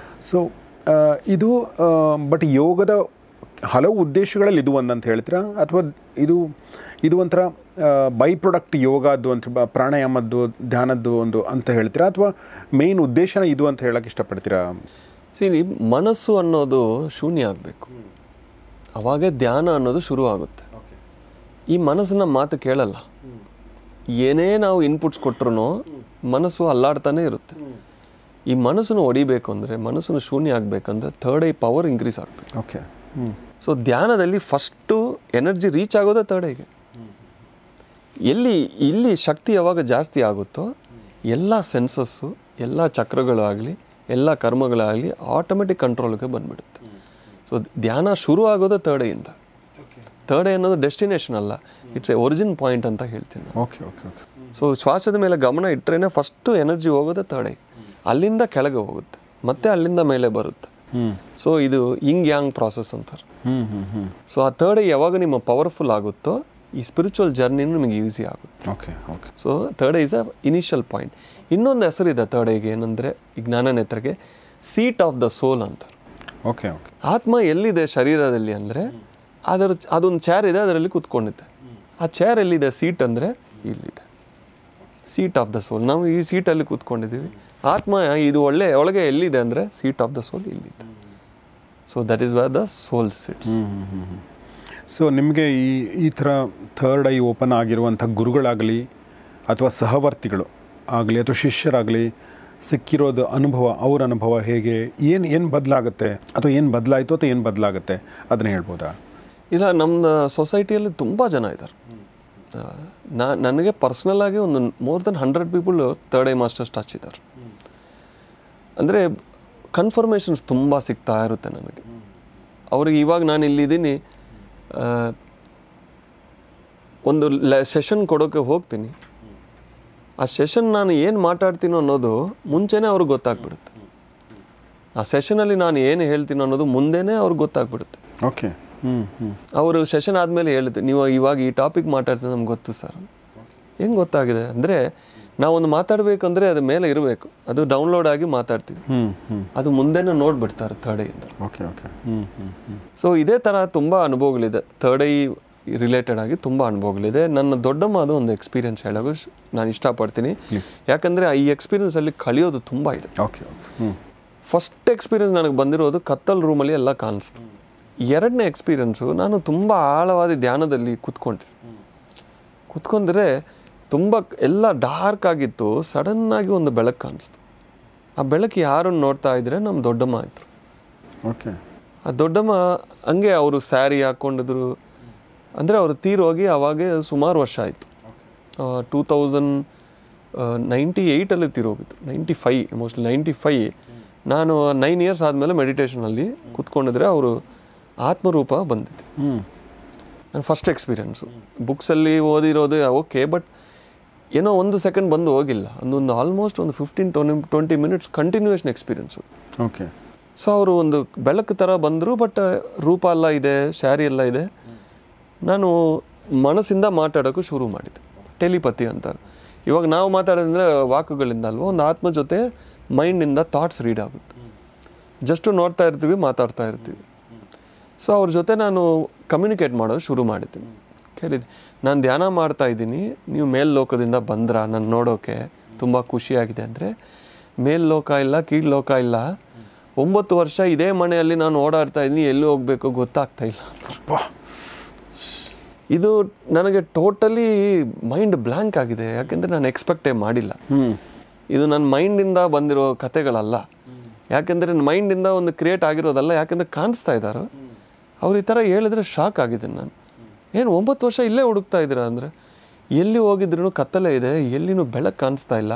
ಸೊ ಇದು ಬಟ್ ಯೋಗದ ಹಲವು ಉದ್ದೇಶಗಳಲ್ಲಿ ಇದು ಒಂದಂತ ಹೇಳ್ತೀರಾ, ಅಥವಾ ಇದು ಒಂಥರ ಬೈ ಪ್ರಾಡಕ್ಟ್ ಯೋಗದ್ದು ಅಂತ, ಪ್ರಾಣಾಯಾಮದ್ದು, ಧ್ಯಾನದ್ದು ಒಂದು ಅಂತ ಹೇಳ್ತೀರಾ, ಅಥವಾ ಮೇನ್ ಉದ್ದೇಶನ ಇದು ಅಂತ ಹೇಳಕ್ಕೆ ಇಷ್ಟಪಡ್ತೀರಾ?
ಸರಿ, ಮನಸ್ಸು ಅನ್ನೋದು ಶೂನ್ಯ ಆಗಬೇಕು, ಅವಾಗೇ ಧ್ಯಾನ ಅನ್ನೋದು ಶುರು ಆಗುತ್ತೆ. ಈ ಮನಸ್ಸನ್ನ ಮಾತು ಕೇಳಲ್ಲ. ಏನೇ ನಾವು ಇನ್ಪುಟ್ಸ್ ಕೊಟ್ಟರು ಮನಸ್ಸು ಅಲ್ಲಾಡ್ತಾನೆ ಇರುತ್ತೆ. ಈ ಮನಸ್ಸನ್ನು ಹೊಡಿಬೇಕು ಅಂದರೆ, ಮನಸ್ಸನ್ನು ಶೂನ್ಯ ಆಗಬೇಕಂದ್ರೆ ಥರ್ಡ್ ಐ ಪವರ್ ಇನ್ಕ್ರೀಸ್ ಆಗಬೇಕು.
ಓಕೆ.
ಸೊ ಧ್ಯಾನದಲ್ಲಿ ಫಸ್ಟು ಎನರ್ಜಿ ರೀಚ್ ಆಗೋದೇ ಥರ್ಡ್ ಐಗೆ. ಇಲ್ಲಿ ಶಕ್ತಿ ಯಾವಾಗ ಜಾಸ್ತಿ ಆಗುತ್ತೋ ಎಲ್ಲ ಸೆನ್ಸಸ್ಸು, ಎಲ್ಲ ಚಕ್ರಗಳಾಗಲಿ, ಎಲ್ಲ ಕರ್ಮಗಳಾಗಲಿ ಆಟೋಮೆಟಿಕ್ ಕಂಟ್ರೋಲ್ಗೆ ಬಂದುಬಿಡುತ್ತೆ. ಸೊ ಧ್ಯಾನ ಶುರು ಆಗೋದೇ ಥರ್ಡ್ ಐಯಿಂದ. ಥರ್ಡ್ ಐ ಅನ್ನೋದು ಡೆಸ್ಟಿನೇಷನ್ ಅಲ್ಲ, ಇಟ್ಸ್ ಎ ಒರಿಜಿನ್ ಪಾಯಿಂಟ್ ಅಂತ ಹೇಳ್ತೀನಿ.
Okay okay okay.
ಸೊ ಶ್ವಾಸದ ಮೇಲೆ ಗಮನ ಇಟ್ಟರೆ ಫಸ್ಟು ಎನರ್ಜಿ ಹೋಗೋದೇ ಥರ್ಡ್ ಐ, ಅಲ್ಲಿಂದ ಕೆಳಗೆ ಹೋಗುತ್ತೆ, ಮತ್ತೆ ಅಲ್ಲಿಂದ ಮೇಲೆ ಬರುತ್ತೆ. ಸೊ ಇದು ಯಿಂಗ್ ಯಾಂಗ್ ಪ್ರಾಸೆಸ್ ಅಂತಾರೆ. ಸೊ ಆ ಥರ್ಡ್ ಐ ಯಾವಾಗ ನಿಮ್ಮ ಪವರ್ಫುಲ್ ಆಗುತ್ತೋ ಈ ಸ್ಪಿರಿಚುವಲ್ ಜರ್ನಿನೂ ನಿಮಗೆ ಈಸಿ ಆಗುತ್ತೆ.
Okay okay.
So third eye is a initial point. ಇನ್ನೊಂದು ಹೆಸರಿದೆ ಥರ್ಡ್ ಐಗೆ, ಏನಂದರೆ ಈ ಜ್ಞಾನನೇತ್ರಗೆ ಸೀಟ್ ಆಫ್ ದ ಸೋಲ್ ಅಂತಾರೆ.
Okay okay.
ಆತ್ಮ ಎಲ್ಲಿದೆ ಶರೀರದಲ್ಲಿ ಅಂದರೆ ಅದೊಂದು ಚೇರ್ ಇದೆ, ಅದರಲ್ಲಿ ಕೂತ್ಕೊಂಡಿದ್ದೆ. ಆ ಚೇರ್ ಎಲ್ಲಿದೆ, ಸೀಟ್ ಅಂದರೆ ಇಲ್ಲಿದೆ, ಸೀಟ್ ಆಫ್ ದ ಸೋಲ್. ನಾವು ಈ ಸೀಟಲ್ಲಿ ಕೂತ್ಕೊಂಡಿದ್ದೀವಿ. ಆತ್ಮ ಇದು ಒಳಗೆ ಎಲ್ಲಿದೆ ಅಂದರೆ ಸೀಟ್ ಆಫ್ ದ ಸೋಲ್ ಇಲ್ಲಿದೆ. So that is where the soul sits.
So ನಿಮಗೆ ಈ ಥರ ಥರ್ಡ್ ಐ ಓಪನ್ ಆಗಿರುವಂಥ ಗುರುಗಳಾಗಲಿ ಅಥವಾ ಸಹವರ್ತಿಗಳು ಆಗಲಿ ಅಥವಾ ಶಿಷ್ಯರಾಗಲಿ ಸಿಕ್ಕಿರೋದು ಅನುಭವ, ಅವ್ರ ಅನುಭವ ಹೇಗೆ, ಏನು ಬದಲಾಗುತ್ತೆ, ಅಥವಾ ಏನು ಬದಲಾಯಿತು ಅಥವಾ ಏನು ಬದಲಾಗುತ್ತೆ, ಅದನ್ನ ಹೇಳ್ಬೋದಾ?
ಇಲ್ಲ, ನಮ್ಮ ಸೊಸೈಟಿಯಲ್ಲಿ ತುಂಬ ಜನ ಇದ್ದಾರೆ. ನನಗೆ ಪರ್ಸ್ನಲ್ ಆಗಿ ಒಂದು more than 100 people third I masters touch ಇದ್ದಾರೆ. ಅಂದರೆ ಕನ್ಫರ್ಮೇಷನ್ಸ್ ತುಂಬ ಸಿಗ್ತಾ ಇರುತ್ತೆ ನನಗೆ. ಅವ್ರಿಗೆ ಇವಾಗ ನಾನು ಇಲ್ಲಿದ್ದೀನಿ, ಒಂದು ಸೆಷನ್ ಕೊಡೋಕ್ಕೆ ಹೋಗ್ತೀನಿ. ಆ ಸೆಷನ್ ನಾನು ಏನು ಮಾತಾಡ್ತೀನೋ ಅನ್ನೋದು ಮುಂಚೆನೇ ಅವ್ರಿಗೆ ಗೊತ್ತಾಗ್ಬಿಡುತ್ತೆ. ಆ ಸೆಷನಲ್ಲಿ ನಾನು ಏನು ಹೇಳ್ತೀನೋ ಅನ್ನೋದು ಮುಂದೆನೇ ಅವ್ರಿಗೆ ಗೊತ್ತಾಗ್ಬಿಡುತ್ತೆ.
ಓಕೆ.
ಅವರು ಸೆಷನ್ ಆದಮೇಲೆ ಹೇಳಿದ್ರು, ನೀವು ಇವಾಗ ಈ ಟಾಪಿಕ್ ಮಾತಾಡ್ತೀನಿ ನಮ್ಗೆ ಗೊತ್ತು ಸರ್. ಹೆಂಗೆ ಗೊತ್ತಾಗಿದೆ ಅಂದರೆ, ನಾವೊಂದು ಮಾತಾಡಬೇಕಂದ್ರೆ ಅದು ಮೇಲೆ ಇರಬೇಕು, ಅದು ಡೌನ್ಲೋಡ್ ಆಗಿ ಮಾತಾಡ್ತೀವಿ, ಅದು ಮುಂದೆನೇ ನೋಡ್ಬಿಡ್ತಾರೆ ಥರ್ಡ್ ಐಯಿಂದ.
Okay okay.
ಸೊ ಇದೇ ಥರ ತುಂಬ ಅನುಭವಗಳಿದೆ, ಥರ್ಡ್ ಐ ರಿಲೇಟೆಡ್ ಆಗಿ ತುಂಬ ಅನುಭವಗಳಿದೆ. ನನ್ನ ದೊಡ್ಡಮ್ಮ ಅದು ಒಂದು ಎಕ್ಸ್ಪೀರಿಯನ್ಸ್ ಹೇಳೋದು ನಾನು ಇಷ್ಟಪಡ್ತೀನಿ, ಯಾಕಂದರೆ ಈ ಎಕ್ಸ್ಪೀರಿಯನ್ಸಲ್ಲಿ ಕಲಿಯೋದು ತುಂಬ ಇದೆ.
ಓಕೆ.
ಫಸ್ಟ್ ಎಕ್ಸ್ಪೀರಿಯನ್ಸ್ ನನಗೆ ಬಂದಿರೋದು ಕತ್ತಲ್ ರೂಮಲ್ಲಿ ಎಲ್ಲ ಕಾಣಿಸ್ತು. ಎರಡನೇ ಎಕ್ಸ್ಪೀರಿಯನ್ಸು, ನಾನು ತುಂಬ ಆಳವಾದ ಧ್ಯಾನದಲ್ಲಿ ಕೂತ್ಕೊಂಡ್ರೆ ತುಂಬ ಎಲ್ಲ ಡಾರ್ಕ್ ಆಗಿತ್ತು. ಸಡನ್ನಾಗಿ ಒಂದು ಬೆಳಕು ಕಾಣಿಸ್ತು. ಆ ಬೆಳಕು ಯಾರನ್ನು ನೋಡ್ತಾ ಇದ್ರೆ ನಮ್ಮ ದೊಡ್ಡಮ್ಮ ಆಯಿತು.
ಓಕೆ. ಆ
ದೊಡ್ಡಮ್ಮ ಹಂಗೆ ಅವರು ಸ್ಯಾರಿ ಹಾಕ್ಕೊಂಡಿದ್ರು. ಅಂದರೆ ಅವರು ತೀರೋಗಿ ಅವಾಗೆ ಸುಮಾರು ವರ್ಷ ಆಯಿತು. 2098 ತೀರೋಗಿತ್ತು, 95 ಮೋಸ್ಟ್ಲಿ 95. ನಾನು 9 ಇಯರ್ಸ್ ಆದಮೇಲೆ ಮೆಡಿಟೇಷನಲ್ಲಿ ಕೂತ್ಕೊಂಡಿದ್ರೆ ಅವರು ಆತ್ಮರೂಪ ಬಂದಿತ್ತು. ನನ್ನ ಫಸ್ಟ್ ಎಕ್ಸ್ಪೀರಿಯೆನ್ಸು. ಬುಕ್ಸಲ್ಲಿ ಓದಿರೋದು ಓಕೆ, ಬಟ್ ಏನೋ ಒಂದು ಸೆಕೆಂಡ್ ಬಂದು ಹೋಗಿಲ್ಲ, ಒಂದು ಆಲ್ಮೋಸ್ಟ್ ಒಂದು 15-20 minutes continuation experience.
Okay.
So ಅವರು ಒಂದು ಬೆಳಕು ಥರ ಬಂದರು, ಬಟ್ ರೂಪ ಎಲ್ಲ ಇದೆ, ಸ್ಯಾರಿ ಎಲ್ಲ ಇದೆ. ನಾನು ಮನಸ್ಸಿಂದ ಮಾತಾಡೋಕ್ಕೂ ಶುರು ಮಾಡಿದೆ. ಟೆಲಿಪತಿ ಅಂತಾರೆ. ಇವಾಗ ನಾವು ಮಾತಾಡೋದಂದರೆ ವಾಕುಗಳಿಂದ ಅಲ್ವ, ಒಂದು ಆತ್ಮ ಜೊತೆ ಮೈಂಡಿಂದ ಥಾಟ್ಸ್ ರೀಡ್ ಆಗುತ್ತೆ. ಜಸ್ಟು ನೋಡ್ತಾ ಇರ್ತೀವಿ, ಮಾತಾಡ್ತಾ ಇರ್ತೀವಿ. ಸೊ ಅವ್ರ ಜೊತೆ ನಾನು ಕಮ್ಯುನಿಕೇಟ್ ಮಾಡೋದು ಶುರು ಮಾಡಿದ್ದೀನಿ. ಕೇಳಿದೆ, ನಾನು ಧ್ಯಾನ ಮಾಡ್ತಾ ಇದ್ದೀನಿ, ನೀವು ಮೇಲ್ಲೋಕದಿಂದ ಬಂದ್ರಾ ನಾನು ನೋಡೋಕ್ಕೆ, ತುಂಬ ಖುಷಿಯಾಗಿದೆ ಅಂದರೆ, ಮೇಲ್ಲೋಕ ಇಲ್ಲ, ಕೀಳ್ಲೋಕ ಇಲ್ಲ, 9 ವರ್ಷ ಇದೇ ಮನೆಯಲ್ಲಿ ನಾನು ಓಡಾಡ್ತಾ ಇದ್ದೀನಿ, ಎಲ್ಲಿ ಹೋಗಬೇಕು ಗೊತ್ತಾಗ್ತಾ ಇಲ್ಲ. ಇದು ನನಗೆ ಟೋಟಲಿ ಮೈಂಡ್ ಬ್ಲ್ಯಾಂಕ್ ಆಗಿದೆ. ಯಾಕೆಂದರೆ ನಾನು ಎಕ್ಸ್ಪೆಕ್ಟೇ ಮಾಡಿಲ್ಲ. ಇದು ನನ್ನ ಮೈಂಡಿಂದ ಬಂದಿರೋ ಕತೆಗಳಲ್ಲ. ಯಾಕೆಂದರೆ ಮೈಂಡಿಂದ ಒಂದು ಕ್ರಿಯೇಟ್ ಆಗಿರೋದಲ್ಲ. ಯಾಕೆಂದರೆ ಕಾಣಿಸ್ತಾ ಇದ್ದಾರೋ ಅವ್ರು ಈ ಥರ ಹೇಳಿದ್ರೆ ಶಾಕ್ ಆಗಿದ್ದೀನಿ ನಾನು. ಏನು 9 ವರ್ಷ ಇಲ್ಲೇ ಹುಡುಕ್ತಾ ಇದ್ದೀರಾ ಅಂದರೆ, ಎಲ್ಲಿ ಹೋಗಿದ್ರೂ ಕತ್ತಲೆ ಇದೆ, ಎಲ್ಲಿನೂ ಬೆಳಕು ಕಾಣಿಸ್ತಾ ಇಲ್ಲ.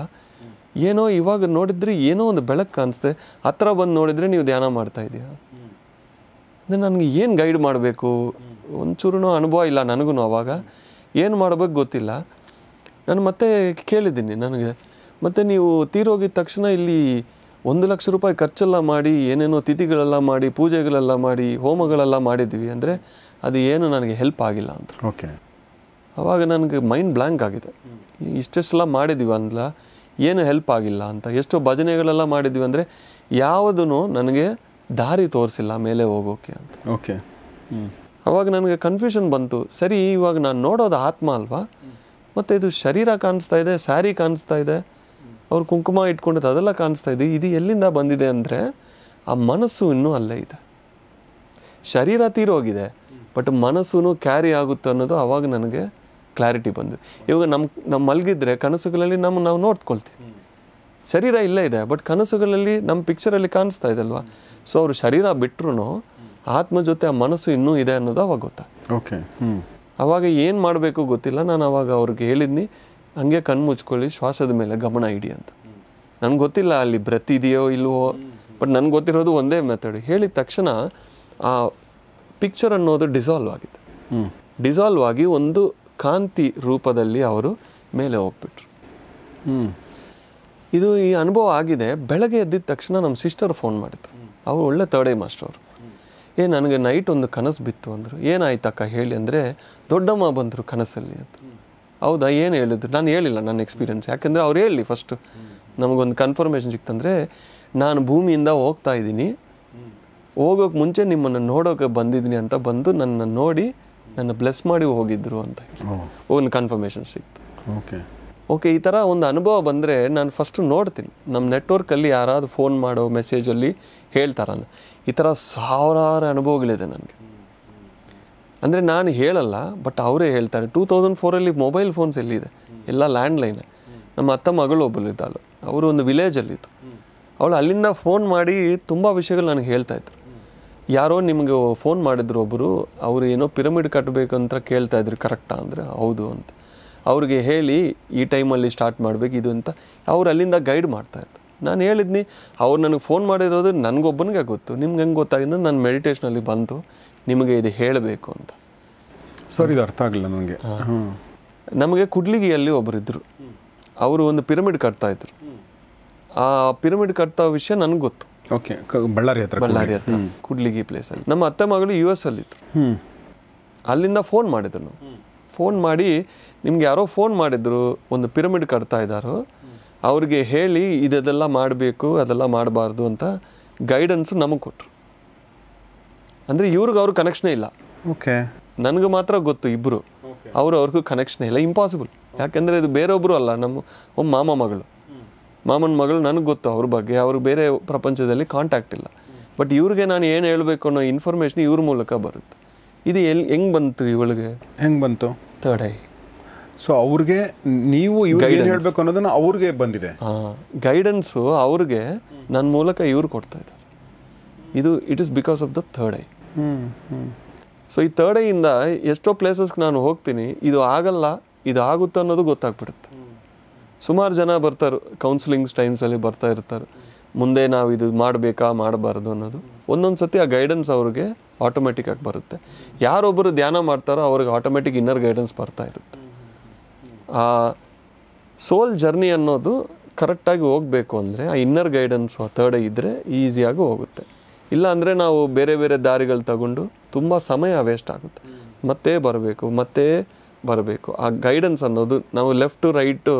ಏನೋ ಇವಾಗ ನೋಡಿದ್ರೆ ಏನೋ ಒಂದು ಬೆಳಕು ಕಾಣಿಸ್ತೆ, ಹತ್ರ ಬಂದು ನೋಡಿದರೆ ನೀವು ಧ್ಯಾನ ಮಾಡ್ತಾ ಇದೆಯಾ ಅಂದರೆ ನನಗೆ ಏನು ಗೈಡ್ ಮಾಡಬೇಕು, ಒಂಚೂರು ಅನುಭವ ಇಲ್ಲ ನನಗೂ. ಅವಾಗ ಏನು ಮಾಡಬೇಕು ಗೊತ್ತಿಲ್ಲ. ನಾನು ಮತ್ತೆ ಕೇಳಿದ್ದೀನಿ ನನಗೆ, ಮತ್ತು ನೀವು ತೀರೋಗಿದ ತಕ್ಷಣ ಇಲ್ಲಿ 1 ಲಕ್ಷ ರೂಪಾಯಿ ಖರ್ಚೆಲ್ಲ ಮಾಡಿ, ಏನೇನೋ ತಿಥಿಗಳೆಲ್ಲ ಮಾಡಿ, ಪೂಜೆಗಳೆಲ್ಲ ಮಾಡಿ, ಹೋಮಗಳೆಲ್ಲ ಮಾಡಿದ್ವಿ ಅಂದರೆ ಅದು ಏನು ನನಗೆ ಹೆಲ್ಪ್ ಆಗಿಲ್ಲ ಅಂತ.
ಓಕೆ.
ಆವಾಗ ನನಗೆ ಮೈಂಡ್ ಬ್ಲ್ಯಾಂಕ್ ಆಗಿದೆ. ಇಷ್ಟೆಲ್ಲ ಮಾಡಿದ್ವಿ ಅಂದ್ಲ, ಏನು ಹೆಲ್ಪ್ ಆಗಿಲ್ಲ ಅಂತ. ಎಷ್ಟೋ ಭಜನೆಗಳೆಲ್ಲ ಮಾಡಿದ್ವಿ ಅಂದರೆ ಯಾವುದೂ ನನಗೆ ದಾರಿ ತೋರಿಸಿಲ್ಲ ಮೇಲೆ ಹೋಗೋಕ್ಕೆ ಅಂತ.
ಓಕೆ.
ಆವಾಗ ನನಗೆ ಕನ್ಫ್ಯೂಷನ್ ಬಂತು. ಸರಿ, ಇವಾಗ ನಾನು ನೋಡೋದು ಆತ್ಮ ಅಲ್ವಾ, ಮತ್ತು ಇದು ಶರೀರ ಕಾಣಿಸ್ತಾ ಇದೆ, ಸ್ಯಾರಿ ಕಾಣಿಸ್ತಾ ಇದೆ, ಅವ್ರು ಕುಂಕುಮ ಇಟ್ಕೊಂಡಿದ್ದು ಅದೆಲ್ಲ ಕಾಣಿಸ್ತಾ ಇದೆ. ಇದು ಎಲ್ಲಿಂದ ಬಂದಿದೆ ಅಂದರೆ ಆ ಮನಸ್ಸು ಇನ್ನೂ ಅಲ್ಲೇ ಇದೆ. ಶರೀರ ತೀರೋಗಿದೆ, ಬಟ್ ಮನಸ್ಸು ಕ್ಯಾರಿ ಆಗುತ್ತೆ ಅನ್ನೋದು ಆವಾಗ ನನಗೆ ಕ್ಲಾರಿಟಿ ಬಂದು. ಇವಾಗ ನಮ್ಮ ಮಲಗಿದ್ರೆ ಕನಸುಗಳಲ್ಲಿ ನಾವು ನೋಡ್ಕೊಳ್ತೀವಿ. ಶರೀರ ಇಲ್ಲೇ ಇದೆ, ಬಟ್ ಕನಸುಗಳಲ್ಲಿ ನಮ್ಮ ಪಿಕ್ಚರಲ್ಲಿ ಕಾಣಿಸ್ತಾ ಇದೆ ಅಲ್ವಾ. ಸೊ ಅವರು ಶರೀರ ಬಿಟ್ಟರು ಆತ್ಮ ಜೊತೆ ಆ ಮನಸ್ಸು ಇನ್ನೂ ಇದೆ ಅನ್ನೋದು ಅವಾಗ ಗೊತ್ತಾಗ್ತದೆ.
ಓಕೆ.
ಆವಾಗ ಏನು ಮಾಡಬೇಕು ಗೊತ್ತಿಲ್ಲ. ನಾನು ಅವಾಗ ಅವ್ರಿಗೆ ಹೇಳಿದ್ನಿ, ಹಂಗೆ ಕಣ್ಣು ಮುಚ್ಕೊಳ್ಳಿ, ಶ್ವಾಸದ ಮೇಲೆ ಗಮನ ಇಡಿ ಅಂತ. ನನಗೆ ಗೊತ್ತಿಲ್ಲ ಅಲ್ಲಿ ಬ್ರೆತ್ ಇದೆಯೋ ಇಲ್ವೋ, ಬಟ್ ನನಗೆ ಗೊತ್ತಿರೋದು ಒಂದೇ ಮೆಥಡ್. ಹೇಳಿದ ತಕ್ಷಣ ಆ ಪಿಕ್ಚರ್ ಅನ್ನೋದು ಡಿಸಾಲ್ವ್ ಆಗಿದೆ. ಡಿಸಾಲ್ವ್ ಆಗಿ ಒಂದು ಕಾಂತಿ ರೂಪದಲ್ಲಿ ಅವರು ಮೇಲೆ ಹೋಗ್ಬಿಟ್ರು. ಇದು ಈ ಅನುಭವ ಆಗಿದೆ. ಬೆಳಗ್ಗೆ ಎದ್ದಿದ ತಕ್ಷಣ ನಮ್ಮ ಸಿಸ್ಟರ್ ಫೋನ್ ಮಾಡಿದ್ರು. ಅವರು ಒಳ್ಳೆ ಥರ್ಡ್ ಐ ಮಾಸ್ಟರ್ ಅವರು. ನನಗೆ ನೈಟ್ ಒಂದು ಕನಸು ಬಿತ್ತು ಅಂದರು. ಏನಾಯ್ತಕ್ಕ ಹೇಳಿ ಅಂದರೆ, ದೊಡ್ಡಮ್ಮ ಬಂದರು ಕನಸಲ್ಲಿ ಅಂತ. ಹೌದಾ, ಏನು ಹೇಳಿದ್ರು? ನಾನು ಹೇಳಿಲ್ಲ ನನ್ನ ಎಕ್ಸ್ಪೀರಿಯನ್ಸ್. ಯಾಕೆಂದರೆ ಅವ್ರು ಹೇಳಿ ಫಸ್ಟು ನಮಗೊಂದು ಕನ್ಫರ್ಮೇಷನ್ ಸಿಕ್ತಂದರೆ, ನಾನು ಭೂಮಿಯಿಂದ ಹೋಗ್ತಾ ಇದ್ದೀನಿ, ಹೋಗೋಕೆ ಮುಂಚೆ ನಿಮ್ಮನ್ನು ನೋಡೋಕೆ ಬಂದಿದ್ದೀನಿ ಅಂತ ಬಂದು ನನ್ನ ನೋಡಿ ನನ್ನ ಬ್ಲೆಸ್ ಮಾಡಿ ಹೋಗಿದ್ರು ಅಂತ ಹೇಳಿ ಒಂದು ಕನ್ಫರ್ಮೇಷನ್ ಸಿಕ್ತು. ಓಕೆ, ಈ ಥರ ಒಂದು ಅನುಭವ ಬಂದರೆ ನಾನು ಫಸ್ಟು ನೋಡ್ತೀನಿ. ನಮ್ಮ ನೆಟ್ವರ್ಕಲ್ಲಿ ಯಾರಾದ್ರು ಫೋನ್ ಮಾಡೋ ಮೆಸೇಜಲ್ಲಿ ಹೇಳ್ತಾರಲ್ಲ, ಈ ಥರ ಸಾವಿರಾರು ಅನುಭವಗಳಿದೆ ನನಗೆ. ಅಂದರೆ ನಾನು ಹೇಳಲ್ಲ, ಬಟ್ ಅವರೇ ಹೇಳ್ತಾರೆ. 2004 ಮೊಬೈಲ್ ಫೋನ್ಸ್ ಎಲ್ಲಿದೆ, ಎಲ್ಲ ಲ್ಯಾಂಡ್ಲೈನೇ. ನಮ್ಮ ಅತ್ತ ಮಗಳು ಒಬ್ಬಳು ಇದ್ದಾಳು, ಅವರು ಒಂದು ವಿಲೇಜಲ್ಲಿತ್ತು. ಅವಳು ಅಲ್ಲಿಂದ ಫೋನ್ ಮಾಡಿ ತುಂಬ ವಿಷಯಗಳು ನನಗೆ ಹೇಳ್ತಾಯಿದ್ರು. ಯಾರೋ ನಿಮಗೆ ಫೋನ್ ಮಾಡಿದ್ರು ಒಬ್ಬರು, ಅವರು ಏನೋ ಪಿರಮಿಡ್ ಕಟ್ಟಬೇಕಂತ ಕೇಳ್ತಾಯಿದ್ರು, ಕರೆಕ್ಟಾ ಅಂದರೆ ಹೌದು ಅಂತ. ಅವ್ರಿಗೆ ಹೇಳಿ ಈ ಟೈಮಲ್ಲಿ ಸ್ಟಾರ್ಟ್ ಮಾಡಬೇಕು ಇದು ಅಂತ ಅವ್ರು ಅಲ್ಲಿಂದ ಗೈಡ್ ಮಾಡ್ತಾಯಿದ್ರು. ನಾನು ಹೇಳಿದ್ನಿ, ಅವ್ರು ನನಗೆ ಫೋನ್ ಮಾಡಿರೋದು ನನಗೊಬ್ಬನಿಗೆ ಗೊತ್ತು, ನಿಮ್ಗೆ ಹೆಂಗೆ ಗೊತ್ತಾಗಿದ್ದು ನಾನು ಮೆಡಿಟೇಷನಲ್ಲಿ ಬಂತು ನಿಮಗೆ ಇದು ಹೇಳಬೇಕು ಅಂತ.
ಸರ್, ಇದು ಅರ್ಥ ಆಗಲಿಲ್ಲ ನನಗೆ.
ನಮಗೆ ಕುಡ್ಲಿಗಿಯಲ್ಲಿ ಒಬ್ಬರಿದ್ದರು, ಅವರು ಒಂದು ಪಿರಮಿಡ್ ಕಟ್ತಾಯಿದ್ರು. ಆ ಪಿರಮಿಡ್ ಕಟ್ತಾ ವಿಷಯ ನನಗೆ ಗೊತ್ತು.
ಓಕೆ, ಬಳ್ಳಾರಿ ಹತ್ರ
ಕುಡ್ಲಿಗಿ ಪ್ಲೇಸಲ್ಲಿ. ನಮ್ಮ ಅತ್ತೆ ಮಗಳು US ಅಲ್ಲಿತ್ತು. ಅಲ್ಲಿಂದ ಫೋನ್ ಮಾಡಿದ್ರು ನಾವು. ಫೋನ್ ಮಾಡಿ, ನಿಮ್ಗೆ ಯಾರೋ ಫೋನ್ ಮಾಡಿದ್ರು, ಒಂದು ಪಿರಮಿಡ್ ಕಟ್ತಾ ಇದ್ದಾರೋ, ಅವ್ರಿಗೆ ಹೇಳಿ ಇದೆಲ್ಲ ಮಾಡಬೇಕು ಅದೆಲ್ಲ ಮಾಡಬಾರ್ದು ಅಂತ ಗೈಡೆನ್ಸು ನಮಗೆ ಕೊಟ್ಟರು. ಅಂದರೆ ಅವ್ರಿಗೆ ಕನೆಕ್ಷನೇ ಇಲ್ಲ.
ಓಕೆ,
ನನಗೆ ಮಾತ್ರ ಗೊತ್ತು ಇಬ್ಬರು, ಅವ್ರಿಗೂ ಕನೆಕ್ಷನ್ ಇಲ್ಲ. ಇಂಪಾಸಿಬಲ್. ಯಾಕೆಂದರೆ ಇದು ಬೇರೊಬ್ಬರು ಅಲ್ಲ, ನಮ್ಮ ಮಾಮ ಮಗಳು, ಮಾಮನ ಮಗಳು. ನನಗೆ ಗೊತ್ತು ಅವ್ರ ಬಗ್ಗೆ, ಅವ್ರಿಗೆ ಬೇರೆ ಪ್ರಪಂಚದಲ್ಲಿ ಕಾಂಟ್ಯಾಕ್ಟ್ ಇಲ್ಲ. ಬಟ್ ಇವ್ರಿಗೆ ನಾನು ಏನು ಹೇಳಬೇಕು ಅನ್ನೋ ಇನ್ಫಾರ್ಮೇಷನ್ ಇವ್ರ ಮೂಲಕ ಬರುತ್ತೆ. ಇದು ಹೆಂಗೆ ಬಂತು ಇವಳಿಗೆ?
ಹೆಂಗೆ ಬಂತು?
Third I.
ಸೊ ಅವ್ರಿಗೆ ನೀವು ಏನು ಹೇಳಬೇಕು ಅನ್ನೋದನ್ನು ಅವ್ರಿಗೆ ಬಂದಿದೆ.
ಗೈಡೆನ್ಸು ಅವ್ರಿಗೆ ನನ್ನ ಮೂಲಕ ಇವ್ರು ಕೊಡ್ತಾ ಇದ್ದಾರೆ. It is because of the third I. So ಈ ಥರ್ಡ್ ಐಯಿಂದ ಎಷ್ಟೋ ಪ್ಲೇಸಸ್ಗೆ ನಾನು ಹೋಗ್ತೀನಿ, ಇದು ಆಗಲ್ಲ ಇದು ಆಗುತ್ತೆ ಅನ್ನೋದು ಗೊತ್ತಾಗ್ಬಿಡುತ್ತೆ. ಸುಮಾರು ಜನ ಬರ್ತಾರೆ, ಕೌನ್ಸಿಲಿಂಗ್ಸ್ ಟೈಮ್ಸಲ್ಲಿ ಬರ್ತಾ ಇರ್ತಾರೆ, ಮುಂದೆ ನಾವು ಇದು ಮಾಡಬೇಕಾ ಮಾಡಬಾರ್ದು ಅನ್ನೋದು. ಒಂದೊಂದು ಸತಿ ಆ ಗೈಡೆನ್ಸ್ ಅವ್ರಿಗೆ ಆಟೋಮೆಟಿಕ್ಕಾಗಿ ಬರುತ್ತೆ. ಯಾರೊಬ್ಬರು ಧ್ಯಾನ ಮಾಡ್ತಾರೋ ಅವ್ರಿಗೆ ಆಟೋಮೆಟಿಕ್ ಇನ್ನರ್ ಗೈಡೆನ್ಸ್ ಬರ್ತಾ ಇರುತ್ತೆ. ಆ ಸೋಲ್ ಜರ್ನಿ ಅನ್ನೋದು ಕರೆಕ್ಟಾಗಿ ಹೋಗಬೇಕು ಅಂದರೆ ಆ ಇನ್ನರ್ ಗೈಡೆನ್ಸ್ ಥರ್ಡ್ ಐ ಇದ್ದರೆ ಈಸಿಯಾಗಿ ಹೋಗುತ್ತೆ. ಇಲ್ಲ ಅಂದರೆ ನಾವು ಬೇರೆ ಬೇರೆ ದಾರಿಗಳು ತಗೊಂಡು ತುಂಬ ಸಮಯ ವೇಸ್ಟ್ ಆಗುತ್ತೆ. ಮತ್ತೆ ಬರಬೇಕು ಆ ಗೈಡೆನ್ಸ್ ಅನ್ನೋದು ನಾವು ಲೆಫ್ಟು ರೈಟು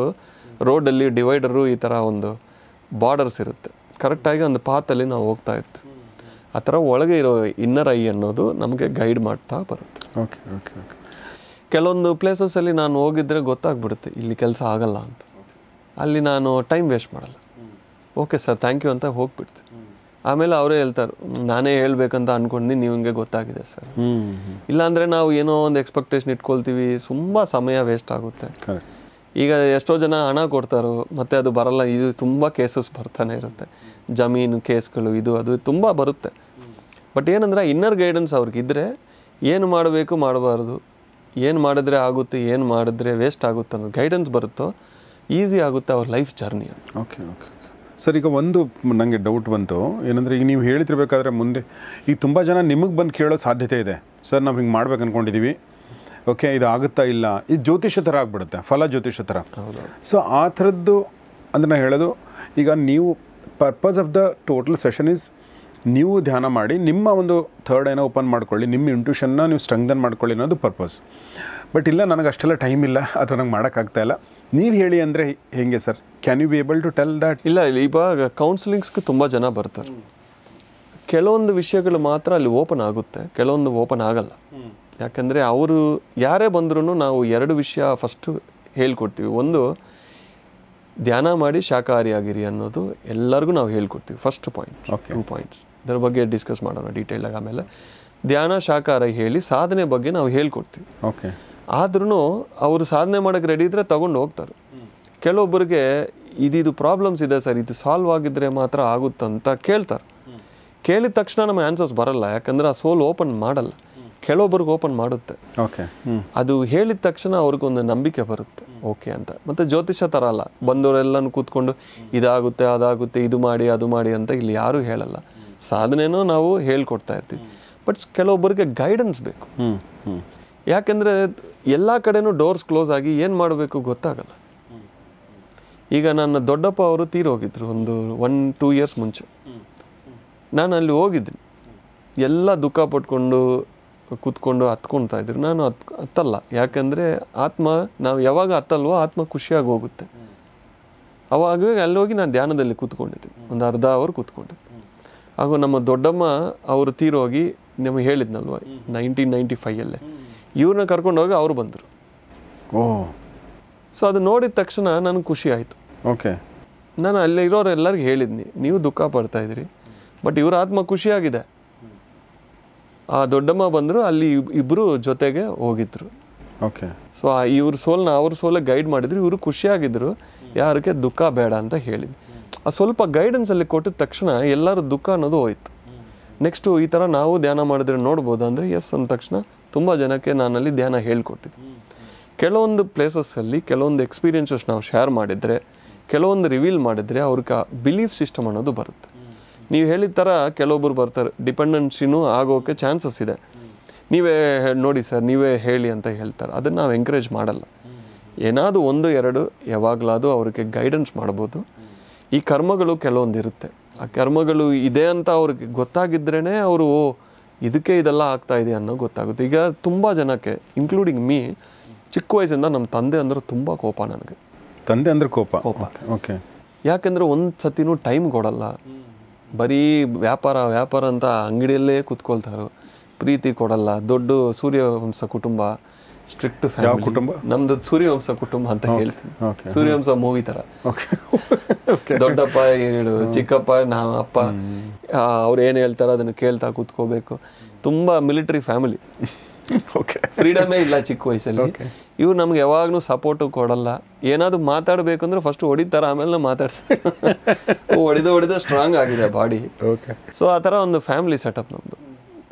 ರೋಡಲ್ಲಿ ಡಿವೈಡರು ಈ ಥರ ಒಂದು ಬಾರ್ಡರ್ಸ್ ಇರುತ್ತೆ, ಕರೆಕ್ಟಾಗಿ ಒಂದು ಪಾತಲ್ಲಿ ನಾವು ಹೋಗ್ತಾ ಇರ್ತೀವಿ. ಆ ಥರ ಒಳಗೆ ಇರೋ ಇನ್ನರ್ ಐ ಅನ್ನೋದು ನಮಗೆ ಗೈಡ್ ಮಾಡ್ತಾ ಬರುತ್ತೆ.
Okay okay okay.
ಕೆಲವೊಂದು ಪ್ಲೇಸಸ್ಸಲ್ಲಿ ನಾನು ಹೋಗಿದ್ರೆ ಗೊತ್ತಾಗ್ಬಿಡುತ್ತೆ ಇಲ್ಲಿ ಕೆಲಸ ಆಗಲ್ಲ ಅಂತ. ಅಲ್ಲಿ ನಾನು ಟೈಮ್ ವೇಸ್ಟ್ ಮಾಡಲ್ಲ, ಓಕೆ ಸರ್ ಥ್ಯಾಂಕ್ ಯು ಅಂತ ಹೋಗ್ಬಿಡ್ತೀನಿ. ಆಮೇಲೆ ಅವರೇ ಹೇಳ್ತಾರೆ ನಾನೇ ಹೇಳ್ಬೇಕಂತ ಅಂದ್ಕೊಂಡು ನಿಮಗೆ ಗೊತ್ತಾಗಿದೆ ಸರ್. ಇಲ್ಲಾಂದರೆ ನಾವು ಏನೋ ಒಂದು ಎಕ್ಸ್ಪೆಕ್ಟೇಷನ್ ಇಟ್ಕೊಳ್ತೀವಿ, ತುಂಬ ಸಮಯ ವೇಸ್ಟ್ ಆಗುತ್ತೆ. ಈಗ ಎಷ್ಟೋ ಜನ ಹಣ ಕೊಡ್ತಾರೋ ಮತ್ತು ಅದು ಬರಲ್ಲ. ಇದು ತುಂಬ ಕೇಸಸ್ ಬರ್ತಾನೆ ಇರುತ್ತೆ, ಜಮೀನು ಕೇಸ್ಗಳು ಇದು ಅದು ತುಂಬ ಬರುತ್ತೆ. ಬಟ್ ಏನಂದರೆ ಇನ್ನರ್ ಗೈಡೆನ್ಸ್ ಅವ್ರಿಗಿದ್ರೆ ಏನು ಮಾಡಬೇಕು ಮಾಡಬಾರ್ದು, ಏನು ಮಾಡಿದ್ರೆ ಆಗುತ್ತೆ, ಏನು ಮಾಡಿದ್ರೆ ವೇಸ್ಟ್ ಆಗುತ್ತೆ ಅನ್ನೋದು ಗೈಡೆನ್ಸ್ ಬರುತ್ತೋ ಈಸಿ ಆಗುತ್ತೆ ಅವ್ರ life journey.
Okay okay sir. ಈಗ ಒಂದು ನನಗೆ ಡೌಟ್ ಬಂತು, ಏನಂದರೆ ಈಗ ನೀವು ಹೇಳ್ತಿರ್ಬೇಕಾದ್ರೆ ಮುಂದೆ ಈಗ ತುಂಬ ಜನ ನಿಮಗೆ ಬಂದು ಕೇಳೋ ಸಾಧ್ಯತೆ ಇದೆ. ಸರ್ ನಾವು ಹಿಂಗೆ ಮಾಡ್ಬೇಕು ಅಂದ್ಕೊಂಡಿದ್ದೀವಿ, ಓಕೆ ಇದು ಆಗುತ್ತಾ ಇಲ್ಲ, ಇದು ಜ್ಯೋತಿಷ ಥರ ಆಗಿಬಿಡುತ್ತೆ, ಫಲ ಜ್ಯೋತಿಷ ಥರ. ಸೊ ಆ ಥರದ್ದು ಅಂದರೆ ನಾನು ಹೇಳೋದು, ಈಗ ನೀವು purpose of the total session is ನೀವು ಧ್ಯಾನ ಮಾಡಿ ನಿಮ್ಮ ಒಂದು ಥರ್ಡ್ ಏನೋ ಓಪನ್ ಮಾಡ್ಕೊಳ್ಳಿ, ನಿಮ್ಮ ಇಂಟ್ಯೂಷನ್ನ ನೀವು ಸ್ಟ್ರೆಂಗ್ದನ್ ಮಾಡ್ಕೊಳ್ಳಿ ಅನ್ನೋದು ಪರ್ಪಸ್. ಬಟ್ ಇಲ್ಲ ನನಗೆ ಅಷ್ಟೆಲ್ಲ ಟೈಮ್ ಇಲ್ಲ ಅಥವಾ ನಂಗೆ ಮಾಡೋಕ್ಕಾಗ್ತಾಯಿಲ್ಲ, ನೀವು ಹೇಳಿ ಅಂದರೆ ಹೇಗೆ sir? Can you be able to tell that?
ಇಲ್ಲ, ಇವಾಗ ಕೌನ್ಸಿಲಿಂಗ್ಸ್ಗೆ ತುಂಬ ಜನ ಬರ್ತಾರೆ. ಕೆಲವೊಂದು ವಿಷಯಗಳು ಮಾತ್ರ ಅಲ್ಲಿ ಓಪನ್ ಆಗುತ್ತೆ, ಕೆಲವೊಂದು ಓಪನ್ ಆಗಲ್ಲ. ಯಾಕಂದರೆ ಅವರು ಯಾರೇ ಬಂದ್ರೂ ನಾವು 2 ವಿಷಯ ಫಸ್ಟು ಹೇಳ್ಕೊಡ್ತೀವಿ. ಒಂದು, ಧ್ಯಾನ ಮಾಡಿ ಶಾಕಾಹಾರಿಯಾಗಿರಿ ಅನ್ನೋದು ಎಲ್ಲರಿಗೂ ನಾವು ಹೇಳ್ಕೊಡ್ತೀವಿ, ಫಸ್ಟ್ ಪಾಯಿಂಟ್. 2 ಪಾಯಿಂಟ್ಸ್ ಇದರ ಬಗ್ಗೆ ಡಿಸ್ಕಸ್ ಮಾಡೋಣ ಡೀಟೇಲಾಗಿ. ಆಮೇಲೆ ಧ್ಯಾನ ಶಾಕಾಹಾರ ಹೇಳಿ ಸಾಧನೆ ಬಗ್ಗೆ ನಾವು ಹೇಳ್ಕೊಡ್ತೀವಿ.
ಓಕೆ.
ಆದ್ರೂ ಅವರು ಸಾಧನೆ ಮಾಡೋಕ್ಕೆ ರೆಡಿ ಇದ್ದರೆ ತಗೊಂಡು ಹೋಗ್ತಾರೆ. ಕೆಲವೊಬ್ಬರಿಗೆ ಇದು ಪ್ರಾಬ್ಲಮ್ಸ್ ಇದೆ ಸರ್, ಇದು ಸಾಲ್ವ್ ಆಗಿದ್ರೆ ಮಾತ್ರ ಆಗುತ್ತಂತ ಕೇಳ್ತಾರೆ. ಕೇಳಿದ ತಕ್ಷಣ ನಮಗೆ ಆನ್ಸರ್ಸ್ ಬರಲ್ಲ, ಯಾಕಂದರೆ ಆ ಸೋಲ್ ಓಪನ್ ಮಾಡಲ್ಲ. ಕೆಲವೊಬ್ಬರಿಗೆ ಓಪನ್ ಮಾಡುತ್ತೆ.
ಓಕೆ.
ಅದು ಹೇಳಿದ ತಕ್ಷಣ ಅವ್ರಿಗೊಂದು ನಂಬಿಕೆ ಬರುತ್ತೆ, ಓಕೆ ಅಂತ. ಮತ್ತು ಜ್ಯೋತಿಷ ಥರ ಅಲ್ಲ, ಬಂದವರೆಲ್ಲನೂ ಕೂತ್ಕೊಂಡು ಇದಾಗುತ್ತೆ ಅದಾಗುತ್ತೆ ಇದು ಮಾಡಿ ಅದು ಮಾಡಿ ಅಂತ ಇಲ್ಲಿ ಯಾರೂ ಹೇಳಲ್ಲ. ಸಾಧನೆನೂ ನಾವು ಹೇಳ್ಕೊಡ್ತಾ ಇರ್ತೀವಿ. ಬಟ್ ಕೆಲವೊಬ್ಬರಿಗೆ ಗೈಡೆನ್ಸ್ ಬೇಕು. ಯಾಕೆಂದರೆ ಎಲ್ಲ ಕಡೆನೂ ಡೋರ್ಸ್ ಕ್ಲೋಸ್ ಆಗಿ ಏನು ಮಾಡಬೇಕು ಗೊತ್ತಾಗಲ್ಲ. ಈಗ ನನ್ನ ದೊಡ್ಡಪ್ಪ ಅವರು ತೀರೋಗಿದ್ರು ಒಂದು 1-2 ಇಯರ್ಸ್ ಮುಂಚೆ. ನಾನು ಅಲ್ಲಿ ಹೋಗಿದ್ದೀನಿ, ಎಲ್ಲ ದುಃಖ ಪಟ್ಕೊಂಡು ಕೂತ್ಕೊಂಡು ಹತ್ಕೊಳ್ತಾ ಇದ್ರು. ನಾನು ಹತ್ತಲ್ಲ, ಯಾಕಂದರೆ ಆತ್ಮ ನಾವು ಯಾವಾಗ ಹತ್ತಲ್ವೋ ಆತ್ಮ ಖುಷಿಯಾಗಿ ಹೋಗುತ್ತೆ. ಅವಾಗ ಅಲ್ಲಿ ಹೋಗಿ ನಾನು ಧ್ಯಾನದಲ್ಲಿ ಕೂತ್ಕೊಂಡಿದ್ದೀನಿ, ಒಂದು ಅರ್ಧ ಅವರ್ ಕೂತ್ಕೊಂಡಿದ್ದೆ. ಹಾಗೂ ನಮ್ಮ ದೊಡ್ಡಮ್ಮ ಅವರು ತೀರೋಗಿ ನಮಗೆ ಹೇಳಿದ್ನಲ್ವ 1995 ಇವ್ರನ್ನ ಕರ್ಕೊಂಡೋಗಿ ಅವರು ಬಂದರು. ಸೊ ಅದು ನೋಡಿದ ತಕ್ಷಣ ನನಗೆ ಖುಷಿ ಆಯಿತು.
ಓಕೆ.
ನಾನು ಅಲ್ಲಿ ಇರೋರು ಎಲ್ಲರಿಗೂ ಹೇಳಿದ್ನಿ, ನೀವು ದುಃಖ ಪಡ್ತಾಯಿದ್ರಿ ಬಟ್ ಇವ್ರ ಆತ್ಮ ಖುಷಿಯಾಗಿದೆ. ಆ ದೊಡ್ಡಮ್ಮ ಬಂದರು, ಅಲ್ಲಿ ಇಬ್ಬರು ಜೊತೆಗೆ ಹೋಗಿದ್ರು.
ಓಕೆ.
ಸೊ ಇವ್ರ ಸೋಲ್ನ ಅವ್ರ ಸೋಲೆ ಗೈಡ್ ಮಾಡಿದ್ರು, ಇವರು ಖುಷಿಯಾಗಿದ್ದರು, ಯಾರಿಗೆ ದುಃಖ ಬೇಡ ಅಂತ ಹೇಳಿದ್ರು. ಆ ಸ್ವಲ್ಪ ಗೈಡೆನ್ಸಲ್ಲಿ ಕೊಟ್ಟಿದ ತಕ್ಷಣ ಎಲ್ಲರೂ ದುಃಖ ಅನ್ನೋದು ಹೋಯ್ತು. ನೆಕ್ಸ್ಟು ಈ ಥರ ನಾವು ಧ್ಯಾನ ಮಾಡಿದ್ರೆ ನೋಡ್ಬೋದು ಅಂದರೆ ಎಸ್ ಅಂದ ತಕ್ಷಣ ತುಂಬ ಜನಕ್ಕೆ ನಾನಲ್ಲಿ ಧ್ಯಾನ ಹೇಳ್ಕೊಟ್ಟಿದ್ದೆ. ಕೆಲವೊಂದು ಪ್ಲೇಸಸ್ಸಲ್ಲಿ ಕೆಲವೊಂದು ಎಕ್ಸ್ಪೀರಿಯನ್ಸಸ್ ನಾವು ಶೇರ್ ಮಾಡಿದರೆ, ಕೆಲವೊಂದು ರಿವೀಲ್ ಮಾಡಿದರೆ ಅವ್ರಿಗೆ ಬಿಲೀಫ್ ಸಿಸ್ಟಮ್ ಅನ್ನೋದು ಬರುತ್ತೆ. ನೀವು ಹೇಳಿದ ಥರ ಕೆಲವೊಬ್ಬರು ಬರ್ತಾರೆ, ಡಿಪೆಂಡೆನ್ಸಿನೂ ಆಗೋಕ್ಕೆ ಚಾನ್ಸಸ್ ಇದೆ. ನೀವೇ ನೋಡಿ ಸರ್, ನೀವೇ ಹೇಳಿ ಅಂತ ಹೇಳ್ತಾರೆ. ಅದನ್ನು ನಾವು ಎಂಕರೇಜ್ ಮಾಡಲ್ಲ. ಏನಾದರೂ 1-2 ಯಾವಾಗಲಾದರೂ ಅವ್ರಿಗೆ ಗೈಡೆನ್ಸ್ ಮಾಡ್ಬೋದು. ಈ ಕರ್ಮಗಳು ಕೆಲವೊಂದು ಇರುತ್ತೆ, ಆ ಕರ್ಮಗಳು ಇದೆ ಅಂತ ಅವ್ರಿಗೆ ಗೊತ್ತಾಗಿದ್ರೇ ಅವರು ಇದಕ್ಕೆ ಇದೆಲ್ಲ ಆಗ್ತಾ ಇದೆ ಅನ್ನೋ ಗೊತ್ತಾಗುತ್ತೆ. ಈಗ ತುಂಬ ಜನಕ್ಕೆ ಇನ್ಕ್ಲೂಡಿಂಗ್ ಮೀ, ಚಿಕ್ಕ ವಯಸ್ಸಿಂದ ನಮ್ಮ ತಂದೆ ಅಂದ್ರೆ ತುಂಬ ಕೋಪ ನನಗೆ.
ತಂದೆ ಅಂದ್ರೆ ಕೋಪ?
ಓಕೆ. ಯಾಕೆಂದರೆ ಒಂದು ಸತಿನೂ ಟೈಮ್ ಕೊಡಲ್ಲ, ಬರೀ ವ್ಯಾಪಾರ ಅಂತ ಅಂಗಡಿಯಲ್ಲೇ ಕೂತ್ಕೊಳ್ತಾರೆ, ಪ್ರೀತಿ ಕೊಡಲ್ಲ. ದೊಡ್ಡ ಸೂರ್ಯವಂಶ ಕುಟುಂಬ, ಸ್ಟ್ರಿಕ್ಟ್ ಫ್ಯಾಮಿಲಿ ಕುಟುಂಬ. ನಮ್ದು ಸೂರ್ಯವಂಶ ಕುಟುಂಬ ಅಂತ ಹೇಳ್ತೀನಿ, ಸೂರ್ಯವಂಶ ಮೂವಿ ಥರ. ದೊಡ್ಡಪ್ಪ ಏನು ಚಿಕ್ಕಪ್ಪ ಅಪ್ಪ ಅವ್ರು ಏನು ಹೇಳ್ತಾರೆ ಅದನ್ನು ಕೇಳ್ತಾ ಕೂತ್ಕೋಬೇಕು. ತುಂಬ ಮಿಲಿಟರಿ ಫ್ಯಾಮಿಲಿ. ಓಕೆ. ಫ್ರೀಡಮೇ ಇಲ್ಲ ಚಿಕ್ಕ ವಯಸ್ಸಲ್ಲಿ. ಇವ್ರು ನಮ್ಗೆ ಯಾವಾಗಲೂ ಸಪೋರ್ಟು ಕೊಡಲ್ಲ. ಏನಾದರೂ ಮಾತಾಡಬೇಕಂದ್ರೆ ಫಸ್ಟ್ ಹೊಡಿತಾರೆ, ಆಮೇಲೆ ಮಾತಾಡ್ತಾರೆ. ಹೊಡೆದ ಸ್ಟ್ರಾಂಗ್ ಆಗಿದೆ ಬಾಡಿ.
ಓಕೆ.
ಸೊ ಆ ಥರ ಒಂದು ಫ್ಯಾಮಿಲಿ ಸೆಟಪ್ ನಮ್ಮದು.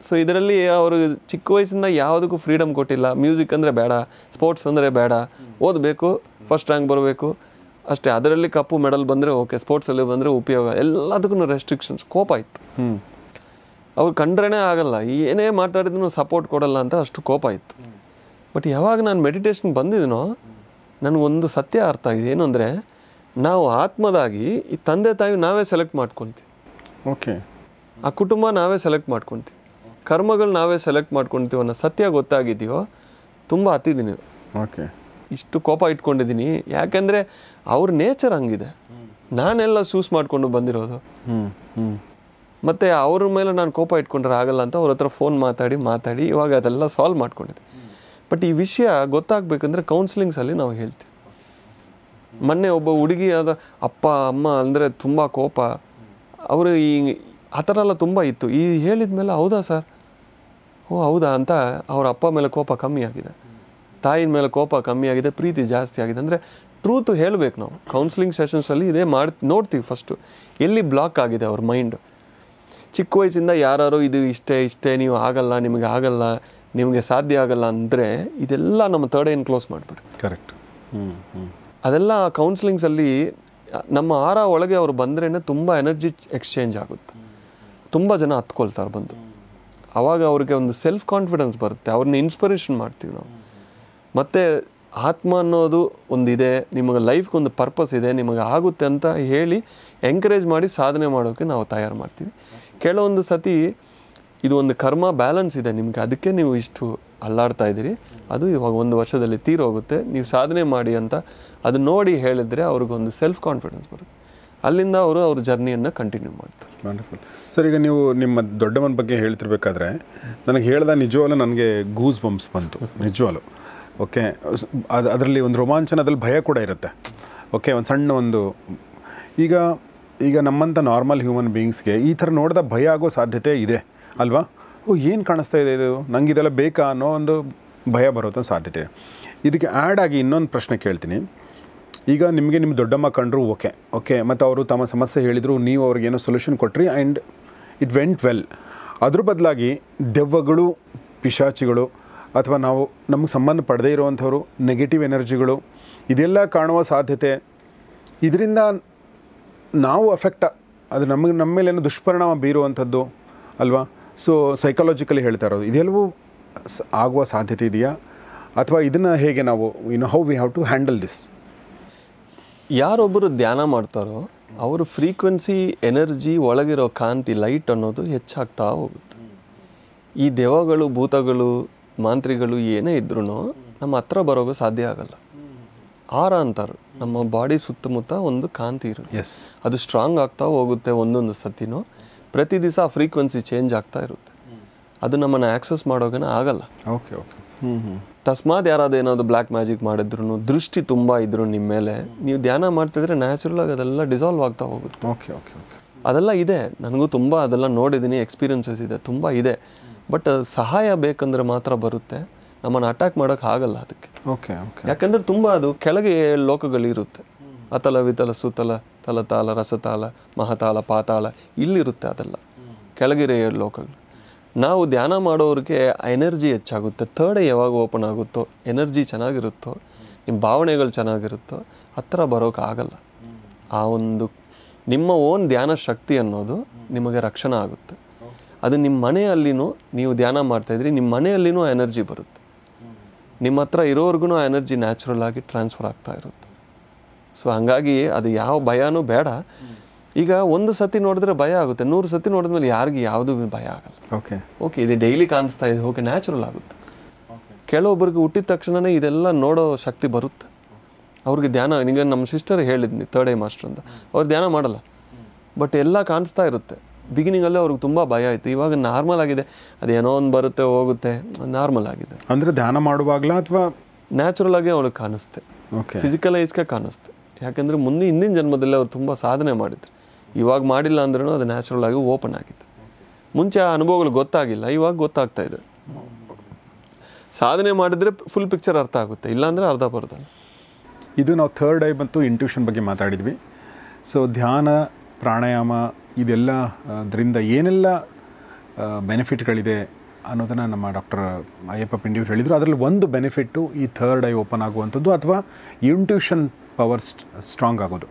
ಸೊ ಇದರಲ್ಲಿ ಅವರು ಚಿಕ್ಕ ವಯಸ್ಸಿಂದ ಯಾವುದಕ್ಕೂ ಫ್ರೀಡಮ್ ಕೊಟ್ಟಿಲ್ಲ. ಮ್ಯೂಸಿಕ್ ಅಂದರೆ ಬೇಡ, ಸ್ಪೋರ್ಟ್ಸ್ ಅಂದರೆ ಬೇಡ, ಓದಬೇಕು, ಫಸ್ಟ್ ರ್ಯಾಂಕ್ ಬರಬೇಕು ಅಷ್ಟೇ. ಅದರಲ್ಲಿ ಕಪ್ಪು ಮೆಡಲ್ ಬಂದರೆ ಓಕೆ, ಸ್ಪೋರ್ಟ್ಸಲ್ಲಿ ಬಂದರೆ ಉಪಯೋಗ, ಎಲ್ಲದಕ್ಕೂ ರೆಸ್ಟ್ರಿಕ್ಷನ್ಸ್. ಕೋಪ ಇತ್ತು. ಅವ್ರು ಕಂಡ್ರೇ ಆಗಲ್ಲ, ಏನೇ ಮಾತಾಡಿದ್ರು ಸಪೋರ್ಟ್ ಕೊಡಲ್ಲ ಅಂತ ಅಷ್ಟು ಕೋಪ ಇತ್ತು. ಬಟ್ ಯಾವಾಗ ನಾನು ಮೆಡಿಟೇಷನ್ಗೆ ಬಂದಿದ್ದೀನೋ ನನಗೊಂದು ಸತ್ಯ ಅರ್ಥ ಆಗಿದೆ. ಏನು ಅಂದರೆ, ನಾವು ಆತ್ಮದಾಗಿ ಈ ತಂದೆ ತಾಯಿ ನಾವೇ ಸೆಲೆಕ್ಟ್ ಮಾಡ್ಕೊತೀವಿ.
ಓಕೆ.
ಆ ಕುಟುಂಬ ನಾವೇ ಸೆಲೆಕ್ಟ್ ಮಾಡ್ಕೊತೀವಿ. ಕರ್ಮಗಳು ನಾವೇ ಸೆಲೆಕ್ಟ್ ಮಾಡ್ಕೊಳ್ತೀವೋ ಅನ್ನೋ ಸತ್ಯ ಗೊತ್ತಾಗಿದೆಯೋ ತುಂಬ ಹತ್ತಿದ್ದೀನಿ.
ಓಕೆ,
ಇಷ್ಟು ಕೋಪ ಇಟ್ಕೊಂಡಿದ್ದೀನಿ ಯಾಕೆಂದರೆ ಅವ್ರ ನೇಚರ್ ಹಂಗಿದೆ, ನಾನೆಲ್ಲ ಚೂಸ್ ಮಾಡಿಕೊಂಡು ಬಂದಿರೋದು. ಮತ್ತು ಅವ್ರ ಮೇಲೆ ನಾನು ಕೋಪ ಇಟ್ಕೊಂಡ್ರೆ ಆಗಲ್ಲ ಅಂತ ಅವ್ರ ಹತ್ರ ಫೋನ್ ಮಾತಾಡಿ ಇವಾಗ ಅದೆಲ್ಲ ಸಾಲ್ವ್ ಮಾಡ್ಕೊಂಡಿದ್ದೆ. ಬಟ್ ಈ ವಿಷಯ ಗೊತ್ತಾಗಬೇಕಂದ್ರೆ ಕೌನ್ಸಿಲಿಂಗ್ಸಲ್ಲಿ ನಾವು ಹೇಳ್ತೀವಿ. ಮೊನ್ನೆ ಒಬ್ಬ ಹುಡುಗಿ ಅಪ್ಪ ಅಮ್ಮ ಅಂದರೆ ತುಂಬ ಕೋಪ, ಅವರು ಆ ಥರ ಎಲ್ಲ ತುಂಬ ಇತ್ತು. ಹೇಳಿದ ಮೇಲೆ ಹೌದಾ ಸರ್, ಓ ಹೌದಾ ಅಂತ ಅವ್ರ ಅಪ್ಪ ಮೇಲೆ ಕೋಪ ಕಮ್ಮಿ ಆಗಿದೆ, ತಾಯಿನ ಮೇಲೆ ಕೋಪ ಕಮ್ಮಿ ಆಗಿದೆ, ಪ್ರೀತಿ ಜಾಸ್ತಿ ಆಗಿದೆ. ಅಂದರೆ ಟ್ರೂತ್ ಹೇಳಬೇಕು ನಾವು. ಕೌನ್ಸಿಲಿಂಗ್ ಸೆಷನ್ಸಲ್ಲಿ ಇದೇ ನೋಡ್ತೀವಿ ಫಸ್ಟು ಎಲ್ಲಿ ಬ್ಲಾಕ್ ಆಗಿದೆ ಅವ್ರ ಮೈಂಡು. ಚಿಕ್ಕ ವಯಸ್ಸಿಂದ ಯಾರು ಇದು ಇಷ್ಟೇ ನೀವು ಆಗಲ್ಲ, ನಿಮಗೆ ಸಾಧ್ಯ ಆಗಲ್ಲ ಅಂದರೆ ಇದೆಲ್ಲ ನಮ್ಮ ಥರ್ಡ್ ಐನ್ ಕ್ಲೋಸ್ ಮಾಡಿಬಿಡಿ.
ಕರೆಕ್ಟ್.
ಅದೆಲ್ಲ ಕೌನ್ಸಿಲಿಂಗ್ಸಲ್ಲಿ ನಮ್ಮ ಆರ ಒಳಗೆ ಅವ್ರು ಬಂದ್ರೇ ತುಂಬ ಎನರ್ಜಿ ಎಕ್ಸ್ಚೇಂಜ್ ಆಗುತ್ತೆ. ತುಂಬ ಜನ ಹತ್ಕೊಳ್ತಾರೆ ಬಂದು. ಆವಾಗ ಅವ್ರಿಗೆ ಒಂದು ಸೆಲ್ಫ್ ಕಾನ್ಫಿಡೆನ್ಸ್ ಬರುತ್ತೆ, ಅವ್ರನ್ನ ಇನ್ಸ್ಪಿರೇಷನ್ ಮಾಡ್ತೀವಿ ನಾವು. ಮತ್ತು ಆತ್ಮ ಅನ್ನೋದು ಒಂದಿದೆ, ನಿಮಗೆ ಲೈಫ್ಗೊಂದು ಪರ್ಪಸ್ ಇದೆ, ನಿಮಗೆ ಆಗುತ್ತೆ ಅಂತ ಹೇಳಿ ಎಂಕರೇಜ್ ಮಾಡಿ ಸಾಧನೆ ಮಾಡೋಕ್ಕೆ ನಾವು ತಯಾರು ಮಾಡ್ತೀವಿ. ಕೆಲವೊಂದು ಸತಿ ಇದು ಒಂದು ಕರ್ಮ ಬ್ಯಾಲೆನ್ಸ್ ಇದೆ ನಿಮಗೆ, ಅದಕ್ಕೆ ನೀವು ಇಷ್ಟು ಅಲ್ಲಾಡ್ತಾ ಇದ್ದೀರಿ, ಅದು ಇವಾಗ 1 ವರ್ಷದಲ್ಲಿ ತೀರೋಗುತ್ತೆ, ನೀವು ಸಾಧನೆ ಮಾಡಿ ಅಂತ ಅದು ನೋಡಿ ಹೇಳಿದರೆ ಅವ್ರಿಗೊಂದು ಸೆಲ್ಫ್ ಕಾನ್ಫಿಡೆನ್ಸ್ ಬರುತ್ತೆ. ಅಲ್ಲಿಂದ ಅವ್ರ ಜರ್ನಿಯನ್ನು ಕಂಟಿನ್ಯೂ ಮಾಡ್ತಾರೆ.
Wonderful sir. ಈಗ ನೀವು ನಿಮ್ಮ ದೊಡ್ಡಮ್ಮನ ಬಗ್ಗೆ ಹೇಳ್ತಿರ್ಬೇಕಾದ್ರೆ ನನಗೆ ಹೇಳ್ದ ನಿಜವಾಗ್ಲೂ ನನಗೆ ಗೂಸ್ ಬಂಪ್ಸ್ ಬಂತು ನಿಜವಾಗ್ಲೂ. ಓಕೆ, ಅದರಲ್ಲಿ ಒಂದು ರೋಮಾಂಚನದಲ್ಲಿ ಭಯ ಕೂಡ ಇರುತ್ತೆ. ಓಕೆ, ಒಂದು ಸಣ್ಣ ಈಗ ನಮ್ಮಂಥ ನಾರ್ಮಲ್ ಹ್ಯೂಮನ್ ಬೀಯಿಂಗ್ಸ್ಗೆ ಈ ಥರ ನೋಡಿದ ಭಯ ಆಗೋ ಸಾಧ್ಯತೆ ಇದೆ ಅಲ್ವಾ? ಏನು ಕಾಣಿಸ್ತಾ ಇದೆ ಇದು, ನಂಗೆ ಇದೆಲ್ಲ ಬೇಕಾ ಅನ್ನೋ ಒಂದು ಭಯ ಬರೋಂಥ ಸಾಧ್ಯತೆ. ಇದಕ್ಕೆ ಆ್ಯಡ್ ಆಗಿ ಇನ್ನೊಂದು ಪ್ರಶ್ನೆ ಕೇಳ್ತೀನಿ. ಈಗ ನಿಮಗೆ ನಿಮ್ಮ ದೊಡ್ಡಮ್ಮ ಕಂಡ್ರು ಓಕೆ ಮತ್ತು ಅವರು ತಮ್ಮ ಸಮಸ್ಯೆ ಹೇಳಿದರು, ನೀವು ಅವ್ರಿಗೇನೋ ಸೊಲ್ಯೂಷನ್ ಕೊಟ್ರಿ ಆ್ಯಂಡ್ ಇಟ್ ವೆಂಟ್ ವೆಲ್. ಅದ್ರ ಬದಲಾಗಿ ದೆವ್ವಗಳು, ಪಿಶಾಚಿಗಳು ಅಥವಾ ನಮಗೆ ಸಂಬಂಧ ಪಡೆದೇ ಇರುವಂಥವ್ರು, ನೆಗೆಟಿವ್ ಎನರ್ಜಿಗಳು ಇದೆಲ್ಲ ಕಾಣುವ ಸಾಧ್ಯತೆ, ಇದರಿಂದ ನಾವು ಅದು ನಮ್ಮ ಮೇಲೆ ಏನೋ ದುಷ್ಪರಿಣಾಮ ಬೀರುವಂಥದ್ದು ಅಲ್ವಾ? ಸೊ ಸೈಕಾಲಜಿಕಲಿ ಹೇಳ್ತಾ ಇರೋದು ಇದೆಲ್ಲವೂ ಆಗುವ ಸಾಧ್ಯತೆ ಇದೆಯಾ, ಅಥವಾ ಇದನ್ನು ಹೇಗೆ ನಾವು how we have to handle this?
ಯಾರೊಬ್ಬರು ಧ್ಯಾನ ಮಾಡ್ತಾರೋ ಅವರು ಫ್ರೀಕ್ವೆನ್ಸಿ ಎನರ್ಜಿ ಒಳಗಿರೋ ಕಾಂತಿ ಲೈಟ್ ಅನ್ನೋದು ಹೆಚ್ಚಾಗ್ತಾ ಹೋಗುತ್ತೆ. ಈ ದೆವ್ವಗಳು, ಭೂತಗಳು, ಮಾಂತ್ರಿಗಳು ಏನೇ ಇದ್ರೂ ನಮ್ಮ ಹತ್ರ ಬರೋಕೆ ಸಾಧ್ಯ ಆಗಲ್ಲ. ಆರ ಅಂತಾರೆ, ನಮ್ಮ ಬಾಡಿ ಸುತ್ತಮುತ್ತ ಒಂದು ಕಾಂತಿ ಇರುತ್ತೆ. ಅದು ಸ್ಟ್ರಾಂಗ್ ಆಗ್ತಾ ಹೋಗುತ್ತೆ. ಒಂದೊಂದು ಸತಿನೂ ಪ್ರತಿ ದಿವಸ ಫ್ರೀಕ್ವೆನ್ಸಿ ಚೇಂಜ್ ಆಗ್ತಾ ಇರುತ್ತೆ. ಅದು ನಮ್ಮನ್ನು ಆಕ್ಸೆಸ್ ಮಾಡೋಗೇನೆ ಆಗಲ್ಲ.
ಓಕೆ.
ತಸ್ಮಾತ್ ಯಾರಾದ್ರು ಏನಾದ್ರು ಬ್ಲ್ಯಾಕ್ ಮ್ಯಾಜಿಕ್ ಮಾಡಿದ್ರು, ದೃಷ್ಟಿ ತುಂಬ ಇದ್ರು ನಿಮ್ಮ ಮೇಲೆ, ನೀವು ಧ್ಯಾನ ಮಾಡ್ತಿದ್ರೆ ನ್ಯಾಚುರಲಾಗಿ ಅದೆಲ್ಲ ಡಿಸಾಲ್ವ್ ಆಗ್ತಾ ಹೋಗುತ್ತೆ.
ಓಕೆ.
ಅದೆಲ್ಲ ಇದೆ, ನನಗೂ ತುಂಬ ಅದೆಲ್ಲ ನೋಡಿದ್ದೀನಿ, ಎಕ್ಸ್ಪೀರಿಯನ್ಸಸ್ ಇದೆ, ತುಂಬ ಇದೆ. ಬಟ್ ಸಹಾಯ ಬೇಕಂದ್ರೆ ಮಾತ್ರ ಬರುತ್ತೆ, ನಮ್ಮನ್ನು ಅಟ್ಯಾಕ್ ಮಾಡೋಕ್ಕೆ ಆಗಲ್ಲ ಅದಕ್ಕೆ.
ಓಕೆ.
ಯಾಕಂದರೆ ತುಂಬ ಅದು ಕೆಳಗೆ ಲೋಕಗಳಿರುತ್ತೆ. ಅತಲ, ವಿತಲ, ಸುತಲ, ತಲತಾಲ, ರಸತಾಲ, ಮಹತಾಲ, ಪಾತಾಳ ಇಲ್ಲಿರುತ್ತೆ. ಅದೆಲ್ಲ ಕೆಳಗಿರೋ ಲೋಕಗಳು. ನಾವು ಧ್ಯಾನ ಮಾಡೋರಿಗೆ ಎನರ್ಜಿ ಹೆಚ್ಚಾಗುತ್ತೆ. ಥರ್ಡ್ ಐ ಯಾವಾಗ ಓಪನ್ ಆಗುತ್ತೋ, ಎನರ್ಜಿ ಚೆನ್ನಾಗಿರುತ್ತೋ, ನಿಮ್ಮ ಭಾವನೆಗಳು ಚೆನ್ನಾಗಿರುತ್ತೋ, ಹತ್ರ ಬರೋಕೆ ಆಗಲ್ಲ. ಆ ಒಂದು ನಿಮ್ಮ ಓನ್ ಧ್ಯಾನ ಶಕ್ತಿ ಅನ್ನೋದು ನಿಮಗೆ ರಕ್ಷಣೆ ಆಗುತ್ತೆ. ಅದು ನಿಮ್ಮ ಮನೆಯಲ್ಲಿನೂ ನೀವು ಧ್ಯಾನ ಮಾಡ್ತಾಯಿದ್ರಿ, ನಿಮ್ಮ ಮನೆಯಲ್ಲಿನೂ ಎನರ್ಜಿ ಬರುತ್ತೆ. ನಿಮ್ಮ ಹತ್ರ ಇರೋರ್ಗು ಆ ಎನರ್ಜಿ ನ್ಯಾಚುರಲ್ ಆಗಿ ಟ್ರಾನ್ಸ್ಫರ್ ಆಗ್ತಾ ಇರುತ್ತೆ. ಸೊ ಹಾಗಾಗಿ ಅದು ಯಾವ ಭಯನೂ ಬೇಡ. ಈಗ 1 ಸತಿ ನೋಡಿದ್ರೆ ಭಯ ಆಗುತ್ತೆ, 100 ಸತಿ ನೋಡಿದ್ಮೇಲೆ ಯಾರಿಗೆ ಯಾವುದೂ ಭಯ ಆಗಲ್ಲ. ಓಕೆ ಇದು ಡೈಲಿ ಕಾಣಿಸ್ತಾ ಇದೆ, ಓಕೆ ನ್ಯಾಚುರಲ್ ಆಗುತ್ತೆ. ಕೆಲವೊಬ್ಬರಿಗೆ ಹುಟ್ಟಿದ ತಕ್ಷಣವೇ ಇದೆಲ್ಲ ನೋಡೋ ಶಕ್ತಿ ಬರುತ್ತೆ. ಅವ್ರಿಗೆ ಧ್ಯಾನ, ಈಗ ನಮ್ಮ ಸಿಸ್ಟರ್ ಹೇಳಿದ್ನಿ ಥರ್ಡ್ ಐ ಮಾಸ್ಟರ್ ಅಂತ, ಅವ್ರು ಧ್ಯಾನ ಮಾಡಲ್ಲ, ಬಟ್ ಎಲ್ಲ ಕಾಣಿಸ್ತಾ ಇರುತ್ತೆ. ಬಿಗಿನಿಂಗಲ್ಲೇ ಅವ್ರಿಗೆ ತುಂಬ ಭಯ ಆಯಿತು, ಇವಾಗ ನಾರ್ಮಲ್ ಆಗಿದೆ. ಅದೇನೋ ಒಂದು ಬರುತ್ತೆ ಹೋಗುತ್ತೆ, ನಾರ್ಮಲ್ ಆಗಿದೆ.
ಅಂದರೆ ಧ್ಯಾನ ಮಾಡುವಾಗಲ ಅಥವಾ
ನ್ಯಾಚುರಲ್ ಆಗಿ ಅವ್ಳಿಗೆ ಕಾಣಿಸುತ್ತೆ, ಫಿಸಿಕಲ್ ಐಸ್ಗೆ ಕಾಣಿಸುತ್ತೆ. ಯಾಕಂದರೆ ಹಿಂದಿನ ಜನ್ಮದಲ್ಲೇ ಅವ್ರು ತುಂಬ ಸಾಧನೆ ಮಾಡಿದ್ರು. ಇವಾಗ ಮಾಡಿಲ್ಲ ಅಂದ್ರೂ ಅದು ನ್ಯಾಚುರಲ್ ಆಗಿ ಓಪನ್ ಆಗಿತ್ತು. ಮುಂಚೆ ಆ ಅನುಭವಗಳು ಗೊತ್ತಾಗಿಲ್ಲ, ಇವಾಗ ಗೊತ್ತಾಗ್ತಾ ಇದೆ. ಸಾಧನೆ ಮಾಡಿದರೆ ಫುಲ್ ಪಿಕ್ಚರ್ ಅರ್ಥ ಆಗುತ್ತೆ, ಇಲ್ಲಾಂದರೆ ಅರ್ಧ ಬರ್ತದೆ.
ಇದು ನಾವು ಥರ್ಡ್ ಐ ಮತ್ತು ಇಂಟ್ಯೂಷನ್ ಬಗ್ಗೆ ಮಾತಾಡಿದ್ವಿ. ಸೊ ಧ್ಯಾನ, ಪ್ರಾಣಾಯಾಮ ಇದೆಲ್ಲ ಅದರಿಂದ ಏನೆಲ್ಲ ಬೆನಿಫಿಟ್ಗಳಿದೆ ಅನ್ನೋದನ್ನು ನಮ್ಮ ಡಾಕ್ಟರ್ ಅಯ್ಯಪ್ಪ ಪಿಂಡಿಯವರು ಹೇಳಿದರು. ಅದರಲ್ಲಿ ಒಂದು ಬೆನಿಫಿಟ್ಟು ಈ ಥರ್ಡ್ ಐ ಓಪನ್ ಆಗುವಂಥದ್ದು ಅಥವಾ ಇಂಟ್ಯೂಷನ್ ಪವರ್ ಸ್ಟ್ರಾಂಗ್ ಆಗೋದು.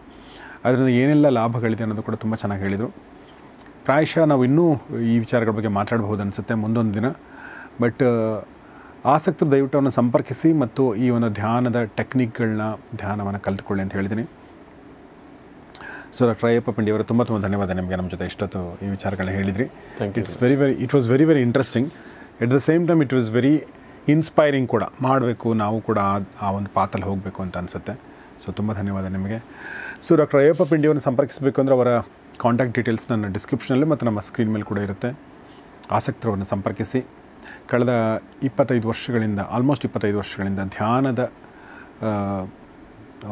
ಅದರಿಂದ ಏನೆಲ್ಲ ಲಾಭಗಳಿದೆ ಅನ್ನೋದು ಕೂಡ ತುಂಬ ಚೆನ್ನಾಗಿ ಹೇಳಿದರು. ಪ್ರಾಯಶಃ ನಾವು ಇನ್ನೂ ಈ ವಿಚಾರಗಳ ಬಗ್ಗೆ ಮಾತಾಡಬಹುದು ಅನಿಸುತ್ತೆ ಮುಂದೊಂದು ದಿನ. ಬಟ್ ಆಸಕ್ತರು ದಯವಿಟ್ಟು ಅವನ್ನ ಸಂಪರ್ಕಿಸಿ ಮತ್ತು ಈ ಒಂದು ಧ್ಯಾನದ ಟೆಕ್ನಿಕ್ಗಳನ್ನ, ಧ್ಯಾನವನ್ನು ಕಲಿತುಕೊಳ್ಳಿ ಅಂತ ಹೇಳಿದ್ದೀನಿ. ಸೊ ಡಾಕ್ಟರ್ ಅಯ್ಯಪ್ಪ ಪಿಂಡಿ ಅವರು ತುಂಬ ಧನ್ಯವಾದ ನಿಮಗೆ ನಮ್ಮ ಜೊತೆ ಇಷ್ಟೊತ್ತು ಈ ವಿಚಾರಗಳನ್ನ ಹೇಳಿದ್ರಿ.
Thank you.
It was very interesting. At the same time it was very inspiring ಕೂಡ. ಮಾಡಬೇಕು, ನಾವು ಕೂಡ ಆ ಒಂದು ಪಾತಲ್ಲಿ ಹೋಗಬೇಕು ಅಂತ ಅನಿಸುತ್ತೆ. ಸೊ ತುಂಬ ಧನ್ಯವಾದ ನಿಮಗೆ. ಸೊ ಡಾಕ್ಟರ್ ಅಯ್ಯಪ್ಪ ಪಿಂಡಿಯವರನ್ನು ಸಂಪರ್ಕಿಸಬೇಕು ಅಂದರೆ ಅವರ ಕಾಂಟ್ಯಾಕ್ಟ್ ಡೀಟೇಲ್ಸ್ ನನ್ನ ಡಿಸ್ಕ್ರಿಪ್ಷನಲ್ಲಿ ಮತ್ತು ನಮ್ಮ ಸ್ಕ್ರೀನ್ ಮೇಲೆ ಕೂಡ ಇರುತ್ತೆ. ಆಸಕ್ತರವನ್ನು ಸಂಪರ್ಕಿಸಿ. ಕಳೆದ 25 ವರ್ಷಗಳಿಂದ ಆಲ್ಮೋಸ್ಟ್ 25 ವರ್ಷಗಳಿಂದ ಧ್ಯಾನದ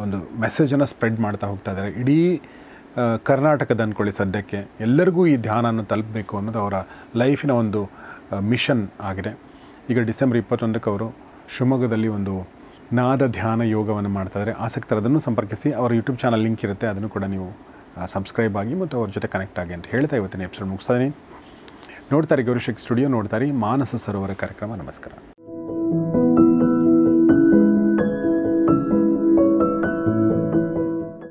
ಒಂದು ಮೆಸೇಜನ್ನು ಸ್ಪ್ರೆಡ್ ಮಾಡ್ತಾ ಹೋಗ್ತಾ ಇದ್ದಾರೆ. ಇಡೀ ಕರ್ನಾಟಕದ ಅಂದ್ಕೊಳ್ಳಿ ಸದ್ಯಕ್ಕೆ ಎಲ್ಲರಿಗೂ ಈ ಧ್ಯಾನವನ್ನು ತಲುಪಬೇಕು ಅನ್ನೋದು ಅವರ ಲೈಫಿನ ಒಂದು ಮಿಷನ್ ಆಗಿದೆ. ಈಗ ಡಿಸೆಂಬರ್ 21ಕ್ಕೆ ಅವರು ಶಿವಮೊಗ್ಗದಲ್ಲಿ ಒಂದು ನಾದ ಧ್ಯಾನ ಯೋಗವನ್ನು ಮಾಡ್ತಾಯಿದ್ದಾರೆ. ಆಸಕ್ತರದನ್ನು ಸಂಪರ್ಕಿಸಿ. ಅವರ ಯೂಟ್ಯೂಬ್ ಚಾನಲ್ ಲಿಂಕ್ ಇರುತ್ತೆ, ಅದನ್ನು ಕೂಡ ನೀವು ಸಬ್ಸ್ಕ್ರೈಬ್ ಆಗಿ ಮತ್ತು ಅವ್ರ ಜೊತೆ ಕನೆಕ್ಟ್ ಆಗಿ ಅಂತ ಹೇಳ್ತಾ ಇವತ್ತಿನ ಎಪಿಸೋಡ್ ಮುಗಿಸ್ತಾ ಇದ್ದೀನಿ. ನೋಡ್ತಾರೆ ಗೌರಿಶಕ್ತಿ ಸ್ಟುಡಿಯೋ, ನೋಡ್ತಾರೆ ಮಾನಸ ಸರೋವರ ಕಾರ್ಯಕ್ರಮ. ನಮಸ್ಕಾರ.